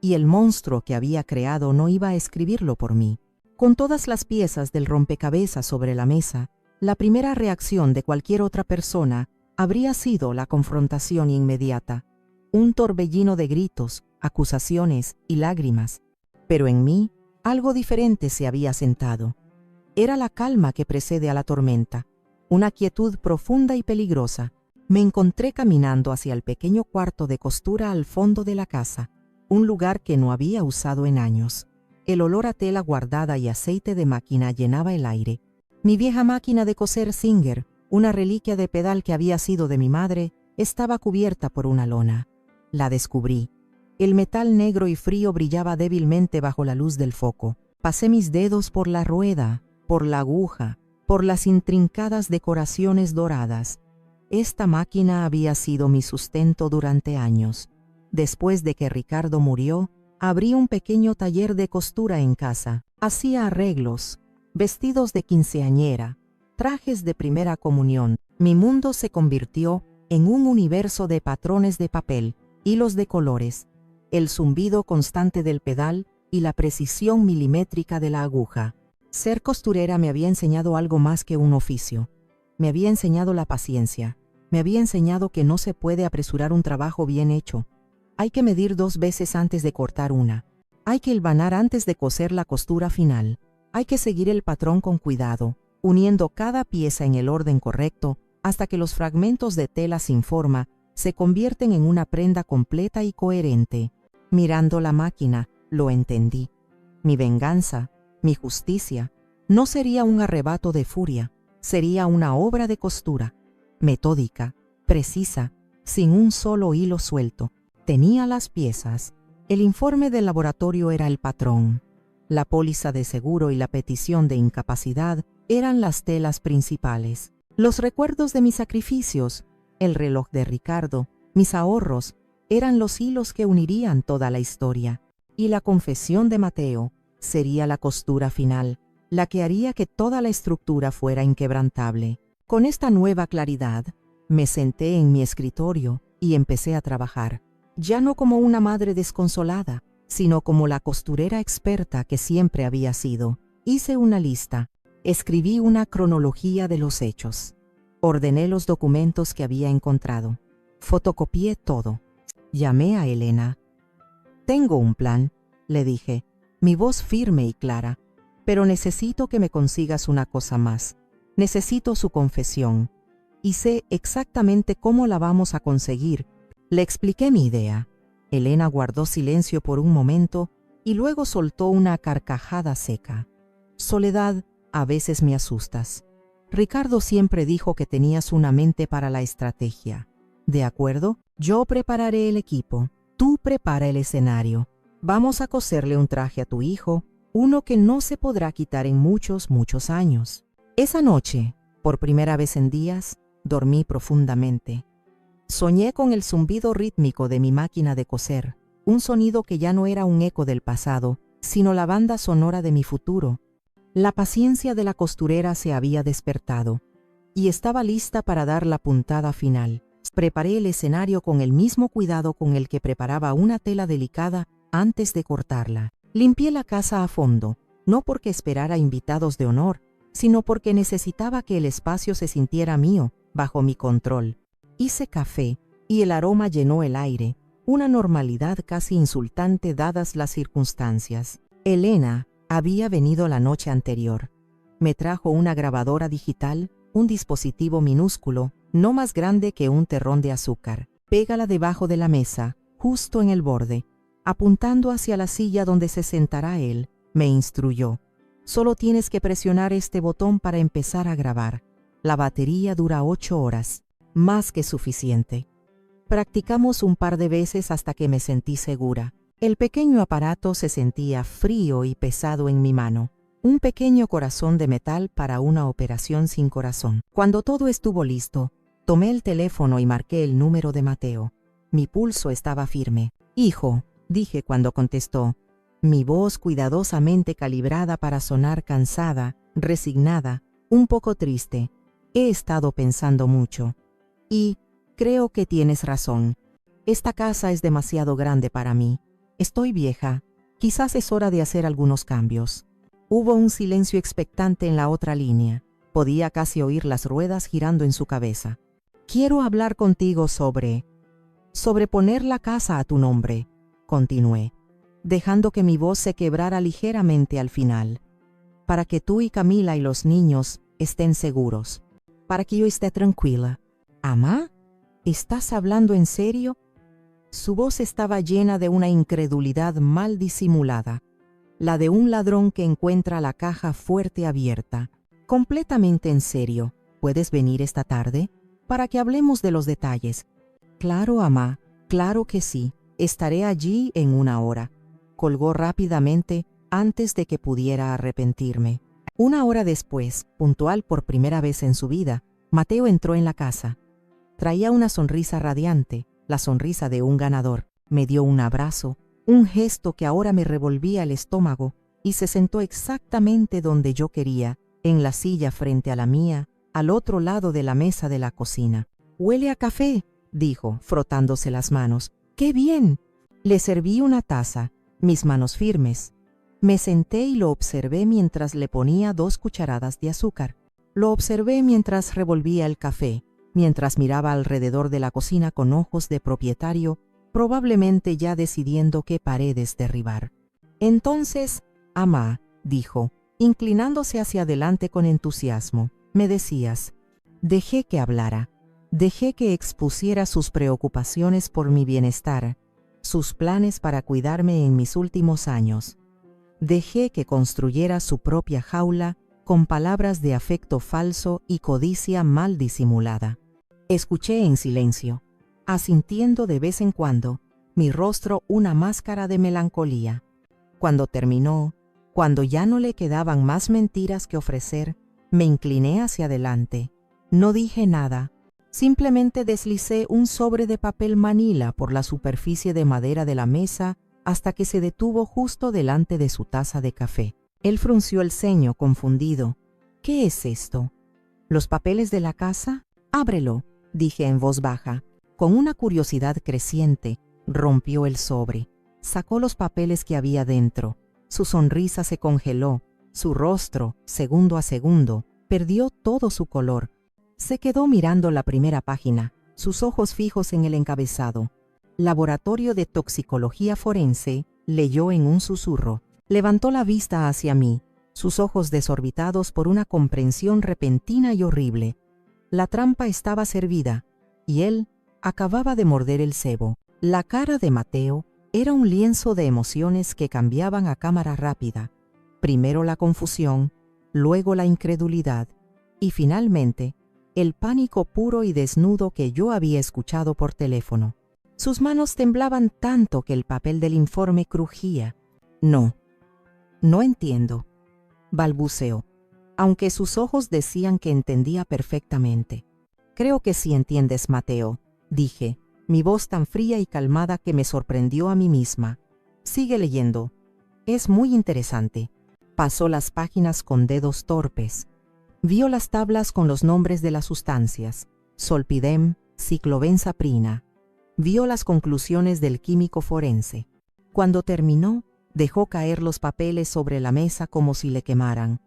Y el monstruo que había creado no iba a escribirlo por mí. Con todas las piezas del rompecabezas sobre la mesa, la primera reacción de cualquier otra persona habría sido la confrontación inmediata, un torbellino de gritos, acusaciones y lágrimas. Pero en mí, algo diferente se había sentado. Era la calma que precede a la tormenta, una quietud profunda y peligrosa. Me encontré caminando hacia el pequeño cuarto de costura al fondo de la casa, un lugar que no había usado en años. El olor a tela guardada y aceite de máquina llenaba el aire. Mi vieja máquina de coser Singer, una reliquia de pedal que había sido de mi madre, estaba cubierta por una lona. La descubrí. El metal negro y frío brillaba débilmente bajo la luz del foco. Pasé mis dedos por la rueda, por la aguja, por las intrincadas decoraciones doradas. Esta máquina había sido mi sustento durante años. Después de que Ricardo murió, abrí un pequeño taller de costura en casa. Hacía arreglos, vestidos de quinceañera, trajes de primera comunión. Mi mundo se convirtió en un universo de patrones de papel, hilos de colores, el zumbido constante del pedal y la precisión milimétrica de la aguja. Ser costurera me había enseñado algo más que un oficio. Me había enseñado la paciencia. Me había enseñado que no se puede apresurar un trabajo bien hecho. Hay que medir 2 veces antes de cortar una. Hay que hilvanar antes de coser la costura final. Hay que seguir el patrón con cuidado, uniendo cada pieza en el orden correcto hasta que los fragmentos de tela sin forma se convierten en una prenda completa y coherente. Mirando la máquina, lo entendí. Mi venganza, mi justicia, no sería un arrebato de furia, sería una obra de costura, metódica, precisa, sin un solo hilo suelto. Tenía las piezas. El informe del laboratorio era el patrón. La póliza de seguro y la petición de incapacidad eran las telas principales, los recuerdos de mis sacrificios, el reloj de Ricardo, mis ahorros, eran los hilos que unirían toda la historia, y la confesión de Mateo sería la costura final, la que haría que toda la estructura fuera inquebrantable. Con esta nueva claridad, me senté en mi escritorio y empecé a trabajar, ya no como una madre desconsolada, sino como la costurera experta que siempre había sido. Hice una lista, escribí una cronología de los hechos, ordené los documentos que había encontrado, fotocopié todo. Llamé a Elena. «Tengo un plan», le dije, mi voz firme y clara, «pero necesito que me consigas una cosa más. Necesito su confesión. Y sé exactamente cómo la vamos a conseguir». Le expliqué mi idea. Elena guardó silencio por un momento y luego soltó una carcajada seca. «Soledad, a veces me asustas. Ricardo siempre dijo que tenías una mente para la estrategia. ¿De acuerdo? Yo prepararé el equipo. Tú prepara el escenario. Vamos a coserle un traje a tu hijo, uno que no se podrá quitar en muchos, muchos años». Esa noche, por primera vez en días, dormí profundamente. Soñé con el zumbido rítmico de mi máquina de coser, un sonido que ya no era un eco del pasado, sino la banda sonora de mi futuro. La paciencia de la costurera se había despertado, y estaba lista para dar la puntada final. Preparé el escenario con el mismo cuidado con el que preparaba una tela delicada antes de cortarla. Limpié la casa a fondo, no porque esperara invitados de honor, sino porque necesitaba que el espacio se sintiera mío, bajo mi control. Hice café y el aroma llenó el aire, una normalidad casi insultante dadas las circunstancias. Elena había venido la noche anterior. Me trajo una grabadora digital, un dispositivo minúsculo, no más grande que un terrón de azúcar. «Pégala debajo de la mesa, justo en el borde, apuntando hacia la silla donde se sentará él», me instruyó. «Solo tienes que presionar este botón para empezar a grabar. La batería dura 8 horas, más que suficiente». Practicamos un par de veces hasta que me sentí segura. El pequeño aparato se sentía frío y pesado en mi mano. Un pequeño corazón de metal para una operación sin corazón. Cuando todo estuvo listo, tomé el teléfono y marqué el número de Mateo. Mi pulso estaba firme. «Hijo», dije cuando contestó, mi voz cuidadosamente calibrada para sonar cansada, resignada, un poco triste. «He estado pensando mucho. Y creo que tienes razón. Esta casa es demasiado grande para mí. Estoy vieja. Quizás es hora de hacer algunos cambios». Hubo un silencio expectante en la otra línea. Podía casi oír las ruedas girando en su cabeza. «Quiero hablar contigo sobre poner la casa a tu nombre», continué, dejando que mi voz se quebrara ligeramente al final. «Para que tú y Camila y los niños estén seguros. Para que yo esté tranquila». «¿Amá? ¿Estás hablando en serio?». Su voz estaba llena de una incredulidad mal disimulada, la de un ladrón que encuentra la caja fuerte abierta. «Completamente en serio. ¿Puedes venir esta tarde? Para que hablemos de los detalles». «Claro, amá, claro que sí. Estaré allí en 1 hora». Colgó rápidamente antes de que pudiera arrepentirme. 1 hora después, puntual por primera vez en su vida, Mateo entró en la casa. Traía una sonrisa radiante, la sonrisa de un ganador. Me dio un abrazo, un gesto que ahora me revolvía el estómago, y se sentó exactamente donde yo quería, en la silla frente a la mía, al otro lado de la mesa de la cocina. «Huele a café», dijo, frotándose las manos. «¡Qué bien!». Le serví una taza, mis manos firmes. Me senté y lo observé mientras le ponía 2 cucharadas de azúcar. Lo observé mientras revolvía el café, mientras miraba alrededor de la cocina con ojos de propietario, probablemente ya decidiendo qué paredes derribar. «Entonces, amá», dijo, inclinándose hacia adelante con entusiasmo, «me decías». Dejé que hablara. Dejé que expusiera sus preocupaciones por mi bienestar, sus planes para cuidarme en mis últimos años. Dejé que construyera su propia jaula con palabras de afecto falso y codicia mal disimulada. Escuché en silencio, asintiendo de vez en cuando, mi rostro una máscara de melancolía. Cuando terminó, cuando ya no le quedaban más mentiras que ofrecer, Me incliné hacia adelante. No dije nada. Simplemente deslicé un sobre de papel manila por la superficie de madera de la mesa hasta que se detuvo justo delante de su taza de café. Él frunció el ceño, confundido. ¿Qué es esto? ¿Los papeles de la casa? Ábrelo, dije en voz baja. Con una curiosidad creciente, rompió el sobre. Sacó los papeles que había dentro. Su sonrisa se congeló. Su rostro, segundo a segundo, perdió todo su color. Se quedó mirando la primera página, sus ojos fijos en el encabezado. Laboratorio de Toxicología Forense, leyó en un susurro. Levantó la vista hacia mí, sus ojos desorbitados por una comprensión repentina y horrible. La trampa estaba servida, y él acababa de morder el cebo. La cara de Mateo era un lienzo de emociones que cambiaban a cámara rápida. Primero la confusión, luego la incredulidad, y finalmente el pánico puro y desnudo que yo había escuchado por teléfono. Sus manos temblaban tanto que el papel del informe crujía. No entiendo, balbuceó, aunque sus ojos decían que entendía perfectamente. Creo que sí entiendes, Mateo, dije, mi voz tan fría y calmada que me sorprendió a mí misma. Sigue leyendo. Es muy interesante. Pasó las páginas con dedos torpes. Vio las tablas con los nombres de las sustancias, Zolpidem, ciclobenzaprina. Vio las conclusiones del químico forense. Cuando terminó, dejó caer los papeles sobre la mesa como si le quemaran.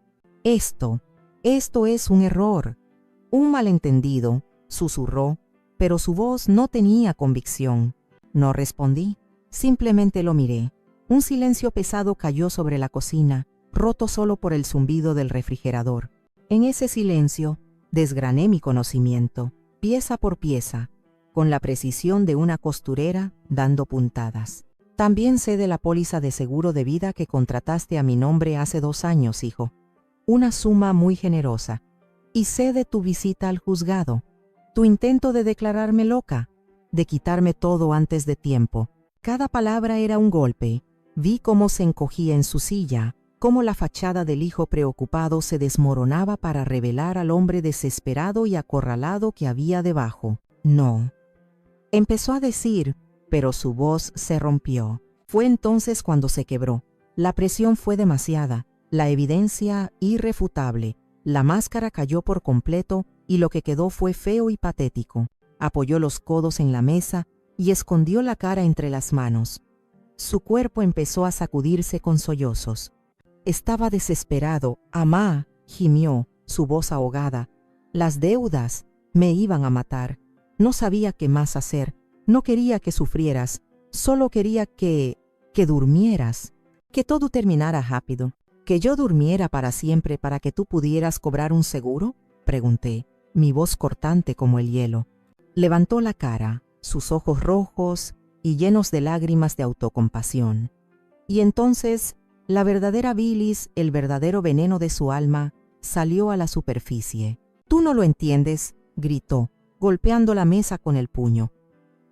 Esto es un error, un malentendido, susurró, pero su voz no tenía convicción. No respondí, simplemente lo miré. Un silencio pesado cayó sobre la cocina, roto solo por el zumbido del refrigerador. En ese silencio, desgrané mi conocimiento, pieza por pieza, con la precisión de una costurera dando puntadas. También sé de la póliza de seguro de vida que contrataste a mi nombre hace 2 años, hijo. Una suma muy generosa. Y sé de tu visita al juzgado, tu intento de declararme loca, de quitarme todo antes de tiempo. Cada palabra era un golpe. Vi cómo se encogía en su silla, cómo la fachada del hijo preocupado se desmoronaba para revelar al hombre desesperado y acorralado que había debajo. No. Empezó a decir, pero su voz se rompió. Fue entonces cuando se quebró. La presión fue demasiada, la evidencia irrefutable. La máscara cayó por completo y lo que quedó fue feo y patético. Apoyó los codos en la mesa y escondió la cara entre las manos. Su cuerpo empezó a sacudirse con sollozos. Estaba desesperado. «Amá», gimió, su voz ahogada. «Las deudas me iban a matar. No sabía qué más hacer. No quería que sufrieras. Solo quería que durmieras. Que todo terminara rápido. ¿Que yo durmiera para siempre para que tú pudieras cobrar un seguro?», pregunté, mi voz cortante como el hielo. Levantó la cara, sus ojos rojos y llenos de lágrimas de autocompasión. Y entonces, la verdadera bilis, el verdadero veneno de su alma, salió a la superficie. «Tú no lo entiendes», gritó, golpeando la mesa con el puño.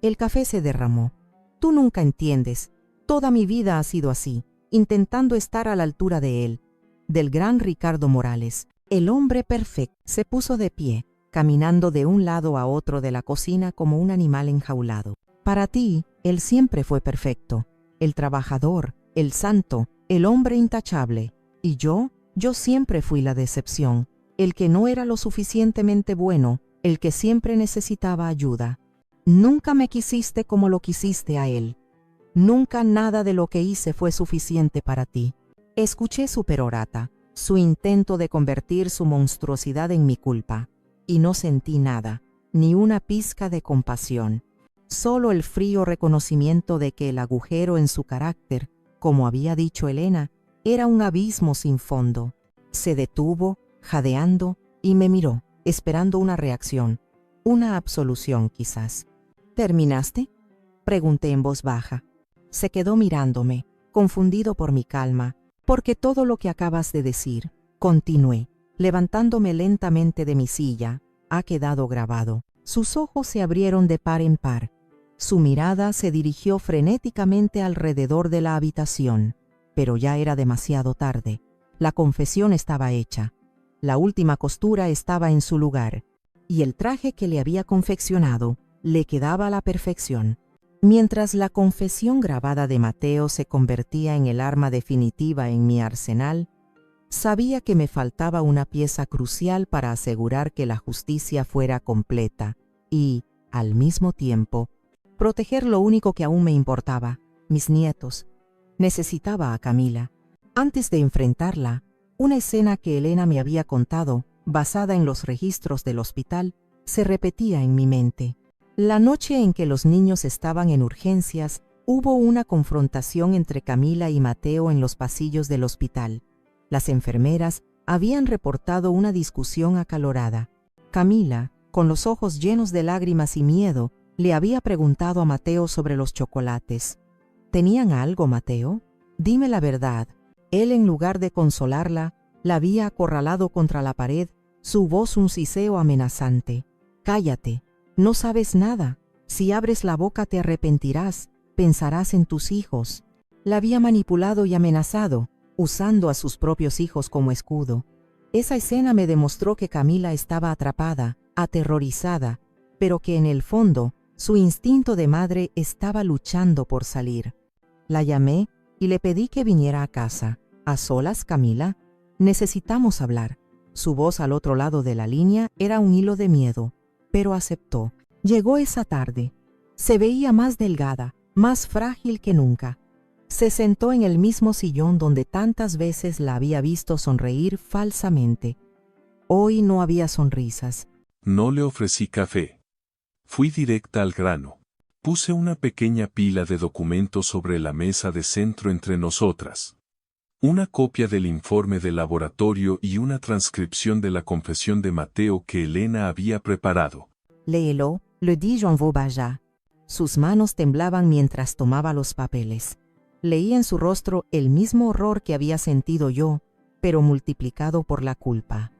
El café se derramó. «Tú nunca entiendes. Toda mi vida ha sido así, intentando estar a la altura de él, del gran Ricardo Morales, el hombre perfecto». Se puso de pie, caminando de un lado a otro de la cocina como un animal enjaulado. «Para ti, él siempre fue perfecto, el trabajador, el santo, el hombre intachable. Y yo siempre fui la decepción, el que no era lo suficientemente bueno, el que siempre necesitaba ayuda. Nunca me quisiste como lo quisiste a él. Nunca nada de lo que hice fue suficiente para ti». Escuché su perorata, su intento de convertir su monstruosidad en mi culpa, y no sentí nada, ni una pizca de compasión. Solo el frío reconocimiento de que el agujero en su carácter, como había dicho Elena, era un abismo sin fondo. Se detuvo, jadeando, y me miró, esperando una reacción, una absolución quizás. «¿Terminaste?», pregunté en voz baja. Se quedó mirándome, confundido por mi calma. «Porque todo lo que acabas de decir», continué, levantándome lentamente de mi silla, «ha quedado grabado». Sus ojos se abrieron de par en par. Su mirada se dirigió frenéticamente alrededor de la habitación, pero ya era demasiado tarde. La confesión estaba hecha. La última costura estaba en su lugar, y el traje que le había confeccionado le quedaba a la perfección. Mientras la confesión grabada de Mateo se convertía en el arma definitiva en mi arsenal, sabía que me faltaba una pieza crucial para asegurar que la justicia fuera completa y, al mismo tiempo, proteger lo único que aún me importaba, mis nietos. Necesitaba a Camila. Antes de enfrentarla, una escena que Elena me había contado, basada en los registros del hospital, se repetía en mi mente. La noche en que los niños estaban en urgencias, hubo una confrontación entre Camila y Mateo en los pasillos del hospital. Las enfermeras habían reportado una discusión acalorada. Camila, con los ojos llenos de lágrimas y miedo, le había preguntado a Mateo sobre los chocolates. ¿Tenían algo, Mateo? Dime la verdad. Él, en lugar de consolarla, la había acorralado contra la pared, su voz un siseo amenazante. Cállate, no sabes nada. Si abres la boca te arrepentirás, pensarás en tus hijos. La había manipulado y amenazado, usando a sus propios hijos como escudo. Esa escena me demostró que Camila estaba atrapada, aterrorizada, pero que en el fondo su instinto de madre estaba luchando por salir. La llamé y le pedí que viniera a casa. ¿A solas, Camila? Necesitamos hablar. Su voz al otro lado de la línea era un hilo de miedo, pero aceptó. Llegó esa tarde. Se veía más delgada, más frágil que nunca. Se sentó en el mismo sillón donde tantas veces la había visto sonreír falsamente. Hoy no había sonrisas. No le ofrecí café. Fui directa al grano. Puse una pequeña pila de documentos sobre la mesa de centro entre nosotras. Una copia del informe del laboratorio y una transcripción de la confesión de Mateo que Elena había preparado. Léelo, le di Jean Vaubaja. Sus manos temblaban mientras tomaba los papeles. Leí en su rostro el mismo horror que había sentido yo, pero multiplicado por la culpa.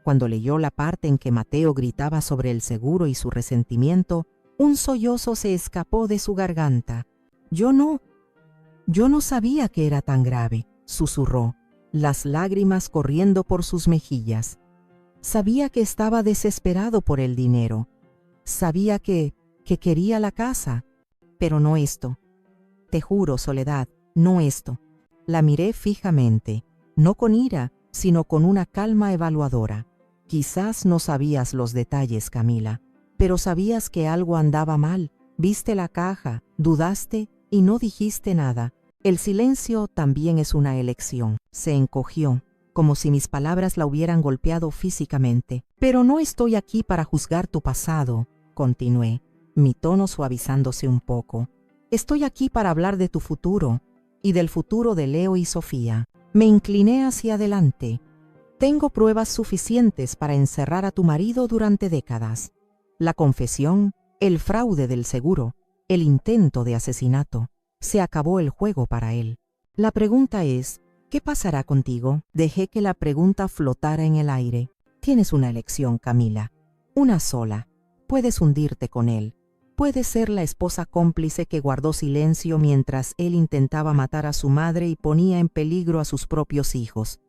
Cuando leyó la parte en que Mateo gritaba sobre el seguro y su resentimiento, un sollozo se escapó de su garganta. Yo no sabía que era tan grave, susurró, las lágrimas corriendo por sus mejillas. Sabía que estaba desesperado por el dinero. Sabía que quería la casa, pero no esto. Te juro, Soledad, no esto. La miré fijamente, no con ira, sino con una calma evaluadora. Quizás no sabías los detalles, Camila, pero sabías que algo andaba mal. Viste la caja, dudaste y no dijiste nada. El silencio también es una elección. Se encogió, como si mis palabras la hubieran golpeado físicamente. Pero no estoy aquí para juzgar tu pasado, continué, mi tono suavizándose un poco. Estoy aquí para hablar de tu futuro y del futuro de Leo y Sofía. Me incliné hacia adelante. Tengo pruebas suficientes para encerrar a tu marido durante décadas. La confesión, el fraude del seguro, el intento de asesinato. Se acabó el juego para él. La pregunta es, ¿qué pasará contigo? Dejé que la pregunta flotara en el aire. Tienes una elección, Camila. Una sola. Puedes hundirte con él. Puedes ser la esposa cómplice que guardó silencio mientras él intentaba matar a su madre y ponía en peligro a sus propios hijos.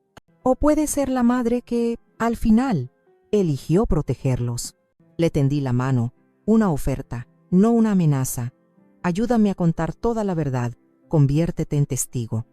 O puedes ser la madre que, al final, eligió protegerlos. Le tendí la mano, una oferta, no una amenaza. Ayúdame a contar toda la verdad, conviértete en testigo.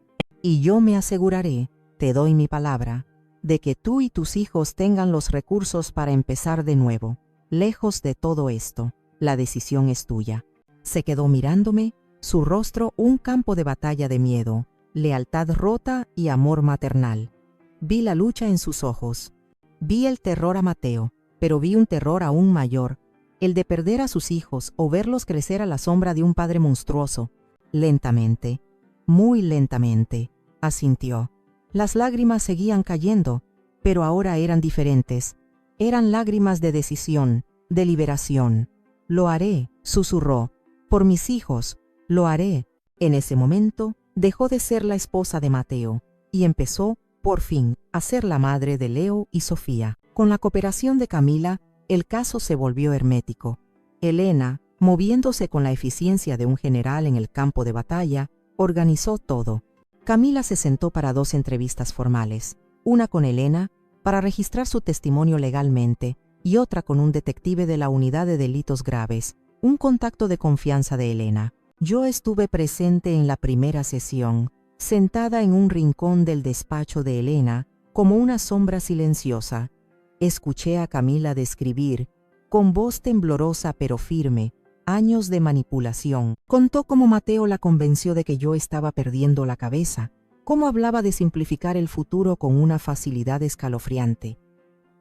Y yo me aseguraré, te doy mi palabra, de que tú y tus hijos tengan los recursos para empezar de nuevo. Lejos de todo esto, la decisión es tuya. Se quedó mirándome, su rostro un campo de batalla de miedo, lealtad rota y amor maternal. Vi la lucha en sus ojos. Vi el terror a Mateo, pero vi un terror aún mayor, el de perder a sus hijos o verlos crecer a la sombra de un padre monstruoso. Lentamente, muy lentamente, asintió. Las lágrimas seguían cayendo, pero ahora eran diferentes. Eran lágrimas de decisión, de liberación. Lo haré, susurró. Por mis hijos, lo haré. En ese momento, dejó de ser la esposa de Mateo y empezó, por fin, a ser la madre de Leo y Sofía. Con la cooperación de Camila, el caso se volvió hermético. Elena, moviéndose con la eficiencia de un general en el campo de batalla, organizó todo. Camila se sentó para 2 entrevistas formales, una con Elena, para registrar su testimonio legalmente, y otra con un detective de la Unidad de Delitos Graves, un contacto de confianza de Elena. Yo estuve presente en la primera sesión, sentada en un rincón del despacho de Elena, como una sombra silenciosa. Escuché a Camila describir, con voz temblorosa pero firme, años de manipulación. Contó cómo Mateo la convenció de que yo estaba perdiendo la cabeza, cómo hablaba de simplificar el futuro con una facilidad escalofriante.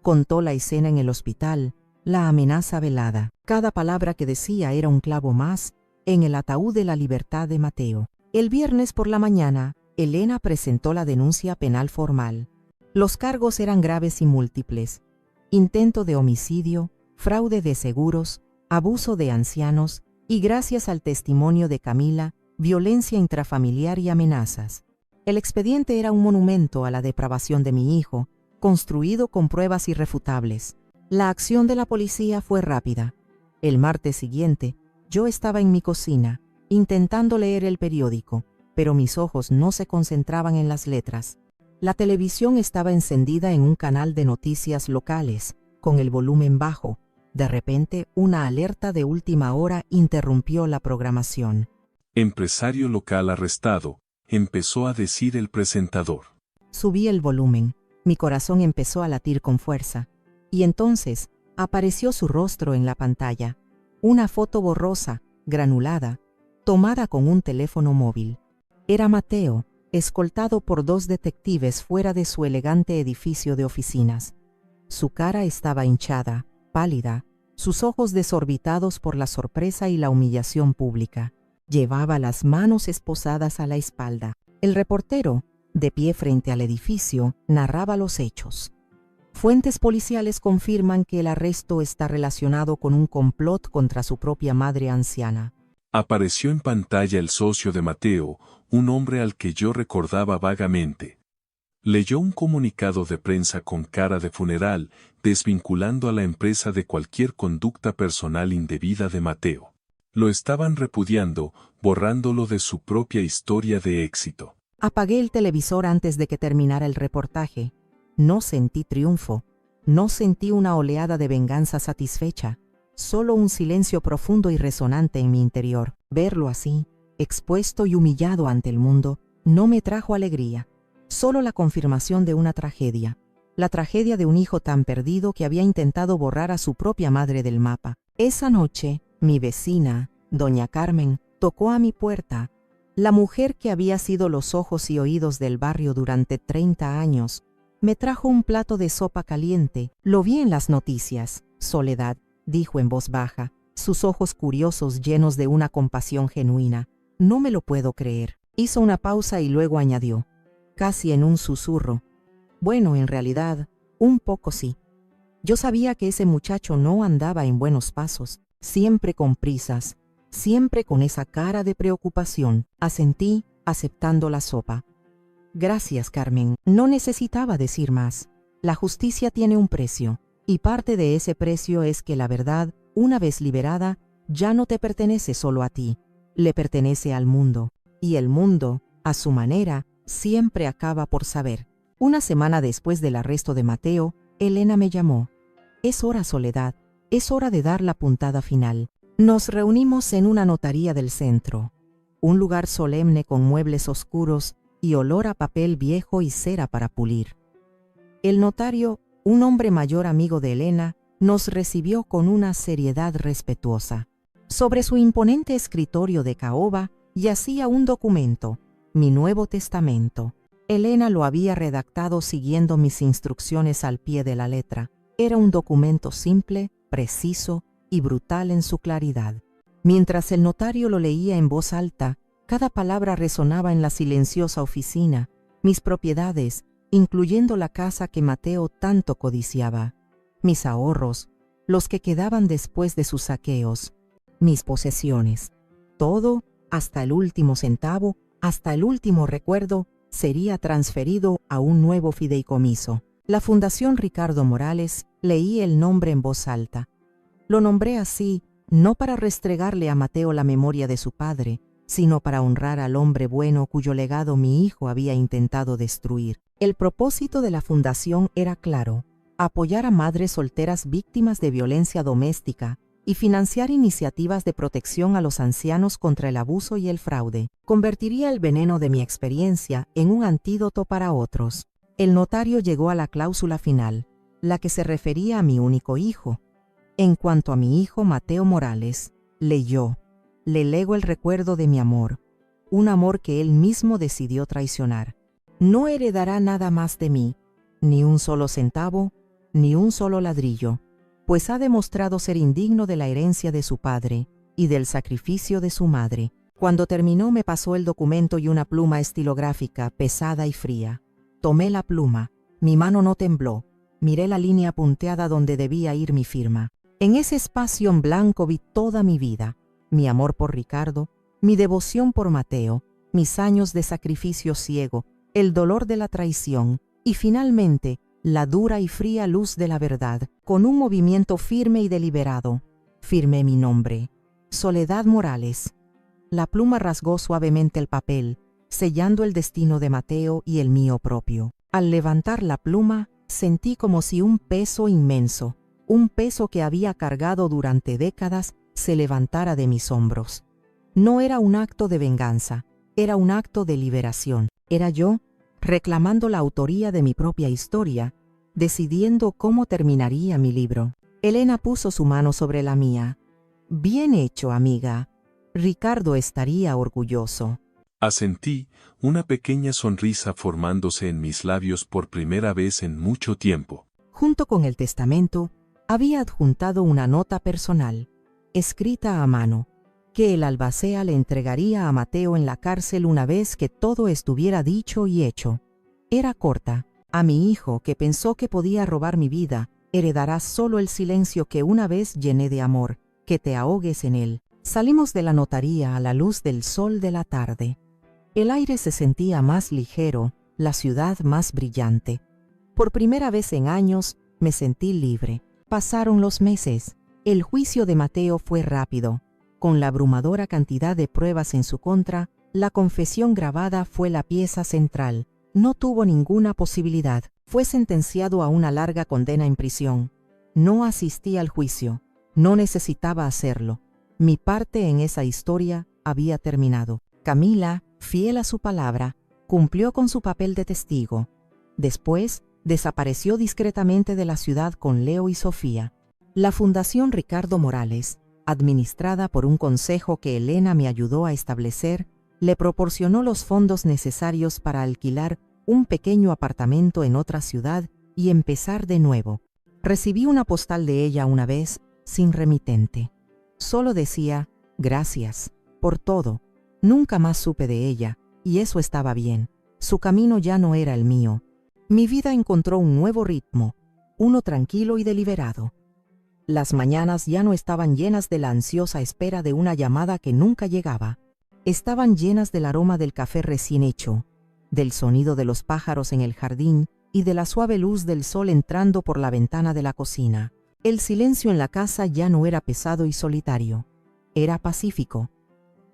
Contó la escena en el hospital, la amenaza velada. Cada palabra que decía era un clavo más en el ataúd de la libertad de Mateo. El viernes por la mañana, Elena presentó la denuncia penal formal. Los cargos eran graves y múltiples: intento de homicidio, fraude de seguros, abuso de ancianos y, gracias al testimonio de Camila, violencia intrafamiliar y amenazas. El expediente era un monumento a la depravación de mi hijo, construido con pruebas irrefutables. La acción de la policía fue rápida. El martes siguiente, yo estaba en mi cocina, intentando leer el periódico, pero mis ojos no se concentraban en las letras. La televisión estaba encendida en un canal de noticias locales, con el volumen bajo. De repente, una alerta de última hora interrumpió la programación. Empresario local arrestado, empezó a decir el presentador. Subí el volumen. Mi corazón empezó a latir con fuerza. Y entonces, apareció su rostro en la pantalla. Una foto borrosa, granulada, tomada con un teléfono móvil. Era Mateo, escoltado por 2 detectives fuera de su elegante edificio de oficinas. Su cara estaba hinchada, pálida, sus ojos desorbitados por la sorpresa y la humillación pública. Llevaba las manos esposadas a la espalda. El reportero, de pie frente al edificio, narraba los hechos. Fuentes policiales confirman que el arresto está relacionado con un complot contra su propia madre anciana. Apareció en pantalla el socio de Mateo, un hombre al que yo recordaba vagamente. Leyó un comunicado de prensa con cara de funeral, desvinculando a la empresa de cualquier conducta personal indebida de Mateo. Lo estaban repudiando, borrándolo de su propia historia de éxito. Apagué el televisor antes de que terminara el reportaje. No sentí triunfo, no sentí una oleada de venganza satisfecha, solo un silencio profundo y resonante en mi interior. Verlo así, expuesto y humillado ante el mundo, no me trajo alegría, solo la confirmación de una tragedia. La tragedia de un hijo tan perdido que había intentado borrar a su propia madre del mapa. Esa noche, mi vecina, doña Carmen, tocó a mi puerta. La mujer que había sido los ojos y oídos del barrio durante 30 años, me trajo un plato de sopa caliente. Lo vi en las noticias. Soledad, dijo en voz baja, sus ojos curiosos llenos de una compasión genuina. No me lo puedo creer. Hizo una pausa y luego añadió, casi en un susurro. Bueno, en realidad, un poco sí. Yo sabía que ese muchacho no andaba en buenos pasos, siempre con prisas, siempre con esa cara de preocupación. Asentí, aceptando la sopa. Gracias, Carmen. No necesitaba decir más. La justicia tiene un precio, y parte de ese precio es que la verdad, una vez liberada, ya no te pertenece solo a ti, le pertenece al mundo. Y el mundo, a su manera, siempre acaba por saber. Una semana después del arresto de Mateo, Elena me llamó. Es hora, Soledad, es hora de dar la puntada final. Nos reunimos en una notaría del centro, un lugar solemne con muebles oscuros y olor a papel viejo y cera para pulir. El notario, un hombre mayor amigo de Elena, nos recibió con una seriedad respetuosa. Sobre su imponente escritorio de caoba yacía un documento, mi Nuevo Testamento. Elena lo había redactado siguiendo mis instrucciones al pie de la letra. Era un documento simple, preciso y brutal en su claridad. Mientras el notario lo leía en voz alta, cada palabra resonaba en la silenciosa oficina, mis propiedades, incluyendo la casa que Mateo tanto codiciaba, mis ahorros, los que quedaban después de sus saqueos, mis posesiones. Todo, hasta el último centavo, hasta el último recuerdo, sería transferido a un nuevo fideicomiso. La Fundación Ricardo Morales, leí el nombre en voz alta. Lo nombré así, no para restregarle a Mateo la memoria de su padre, sino para honrar al hombre bueno cuyo legado mi hijo había intentado destruir. El propósito de la fundación era claro: apoyar a madres solteras víctimas de violencia doméstica y financiar iniciativas de protección a los ancianos contra el abuso y el fraude. Convertiría el veneno de mi experiencia en un antídoto para otros. El notario llegó a la cláusula final, la que se refería a mi único hijo. En cuanto a mi hijo Mateo Morales, leyó: le lego el recuerdo de mi amor, un amor que él mismo decidió traicionar. No heredará nada más de mí, ni un solo centavo, ni un solo ladrillo, pues ha demostrado ser indigno de la herencia de su padre y del sacrificio de su madre. Cuando terminó, me pasó el documento y una pluma estilográfica pesada y fría. Tomé la pluma, mi mano no tembló, miré la línea punteada donde debía ir mi firma. En ese espacio en blanco vi toda mi vida, mi amor por Ricardo, mi devoción por Mateo, mis años de sacrificio ciego, el dolor de la traición y finalmente la dura y fría luz de la verdad. Con un movimiento firme y deliberado, firmé mi nombre: Soledad Morales. La pluma rasgó suavemente el papel, sellando el destino de Mateo y el mío propio. Al levantar la pluma, sentí como si un peso inmenso, un peso que había cargado durante décadas, se levantara de mis hombros. No era un acto de venganza, era un acto de liberación. Era yo, reclamando la autoría de mi propia historia, decidiendo cómo terminaría mi libro. Elena puso su mano sobre la mía. Bien hecho, amiga. Ricardo estaría orgulloso. Asentí, una pequeña sonrisa formándose en mis labios por primera vez en mucho tiempo. Junto con el testamento, había adjuntado una nota personal, escrita a mano, que el albacea le entregaría a Mateo en la cárcel una vez que todo estuviera dicho y hecho. Era corta: a mi hijo, que pensó que podía robar mi vida, heredarás solo el silencio que una vez llené de amor, que te ahogues en él. Salimos de la notaría a la luz del sol de la tarde. El aire se sentía más ligero, la ciudad más brillante. Por primera vez en años me sentí libre. Pasaron los meses. El juicio de Mateo fue rápido. Con la abrumadora cantidad de pruebas en su contra, la confesión grabada fue la pieza central. No tuvo ninguna posibilidad. Fue sentenciado a una larga condena en prisión. No asistí al juicio. No necesitaba hacerlo. Mi parte en esa historia había terminado. Camila, fiel a su palabra, cumplió con su papel de testigo. Después, desapareció discretamente de la ciudad con Leo y Sofía. La Fundación Ricardo Morales, administrada por un consejo que Elena me ayudó a establecer, le proporcionó los fondos necesarios para alquilar un pequeño apartamento en otra ciudad y empezar de nuevo. Recibí una postal de ella una vez, sin remitente. Solo decía: gracias por todo. Nunca más supe de ella, y eso estaba bien. Su camino ya no era el mío. Mi vida encontró un nuevo ritmo, uno tranquilo y deliberado. Las mañanas ya no estaban llenas de la ansiosa espera de una llamada que nunca llegaba. Estaban llenas del aroma del café recién hecho, del sonido de los pájaros en el jardín y de la suave luz del sol entrando por la ventana de la cocina. El silencio en la casa ya no era pesado y solitario. Era pacífico.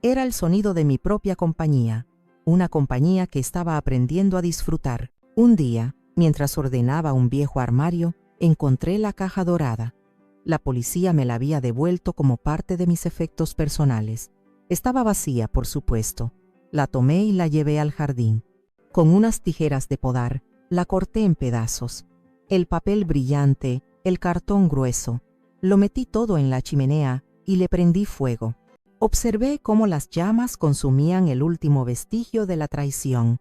Era el sonido de mi propia compañía, una compañía que estaba aprendiendo a disfrutar. Un día, mientras ordenaba un viejo armario, encontré la caja dorada. La policía me la había devuelto como parte de mis efectos personales. Estaba vacía, por supuesto. La tomé y la llevé al jardín. Con unas tijeras de podar, la corté en pedazos. El papel brillante, el cartón grueso. Lo metí todo en la chimenea y le prendí fuego. Observé cómo las llamas consumían el último vestigio de la traición,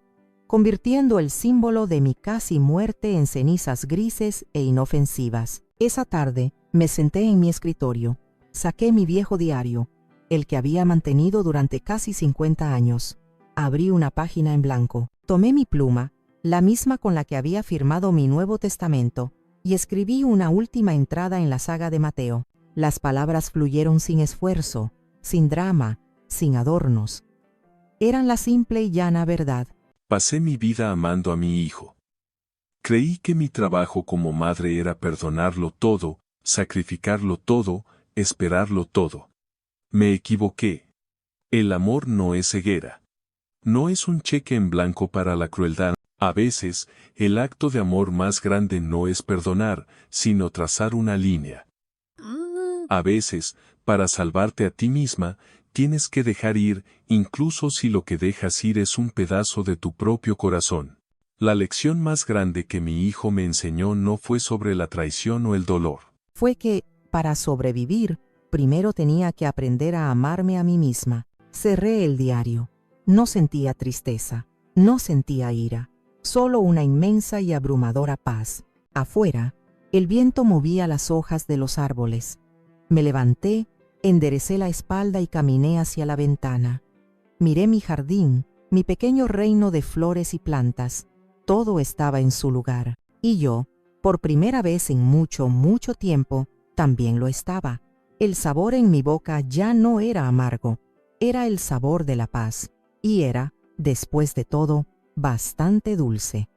convirtiendo el símbolo de mi casi muerte en cenizas grises e inofensivas. Esa tarde me senté en mi escritorio, saqué mi viejo diario, el que había mantenido durante casi 50 años. Abrí una página en blanco, tomé mi pluma, la misma con la que había firmado mi Nuevo Testamento, y escribí una última entrada en la saga de Mateo. Las palabras fluyeron sin esfuerzo, sin drama, sin adornos. Eran la simple y llana verdad. Pasé mi vida amando a mi hijo. Creí que mi trabajo como madre era perdonarlo todo, sacrificarlo todo, esperarlo todo. Me equivoqué. El amor no es ceguera. No es un cheque en blanco para la crueldad. A veces, el acto de amor más grande no es perdonar, sino trazar una línea. A veces, para salvarte a ti misma, tienes que dejar ir, incluso si lo que dejas ir es un pedazo de tu propio corazón. La lección más grande que mi hijo me enseñó no fue sobre la traición o el dolor. Fue que, para sobrevivir, primero tenía que aprender a amarme a mí misma. Cerré el diario. No sentía tristeza, no sentía ira, solo una inmensa y abrumadora paz. Afuera, el viento movía las hojas de los árboles. Me levanté, enderecé la espalda y caminé hacia la ventana. Miré mi jardín, mi pequeño reino de flores y plantas. Todo estaba en su lugar. Y yo, por primera vez en mucho, mucho tiempo, también lo estaba. El sabor en mi boca ya no era amargo, era el sabor de la paz. Y era, después de todo, bastante dulce.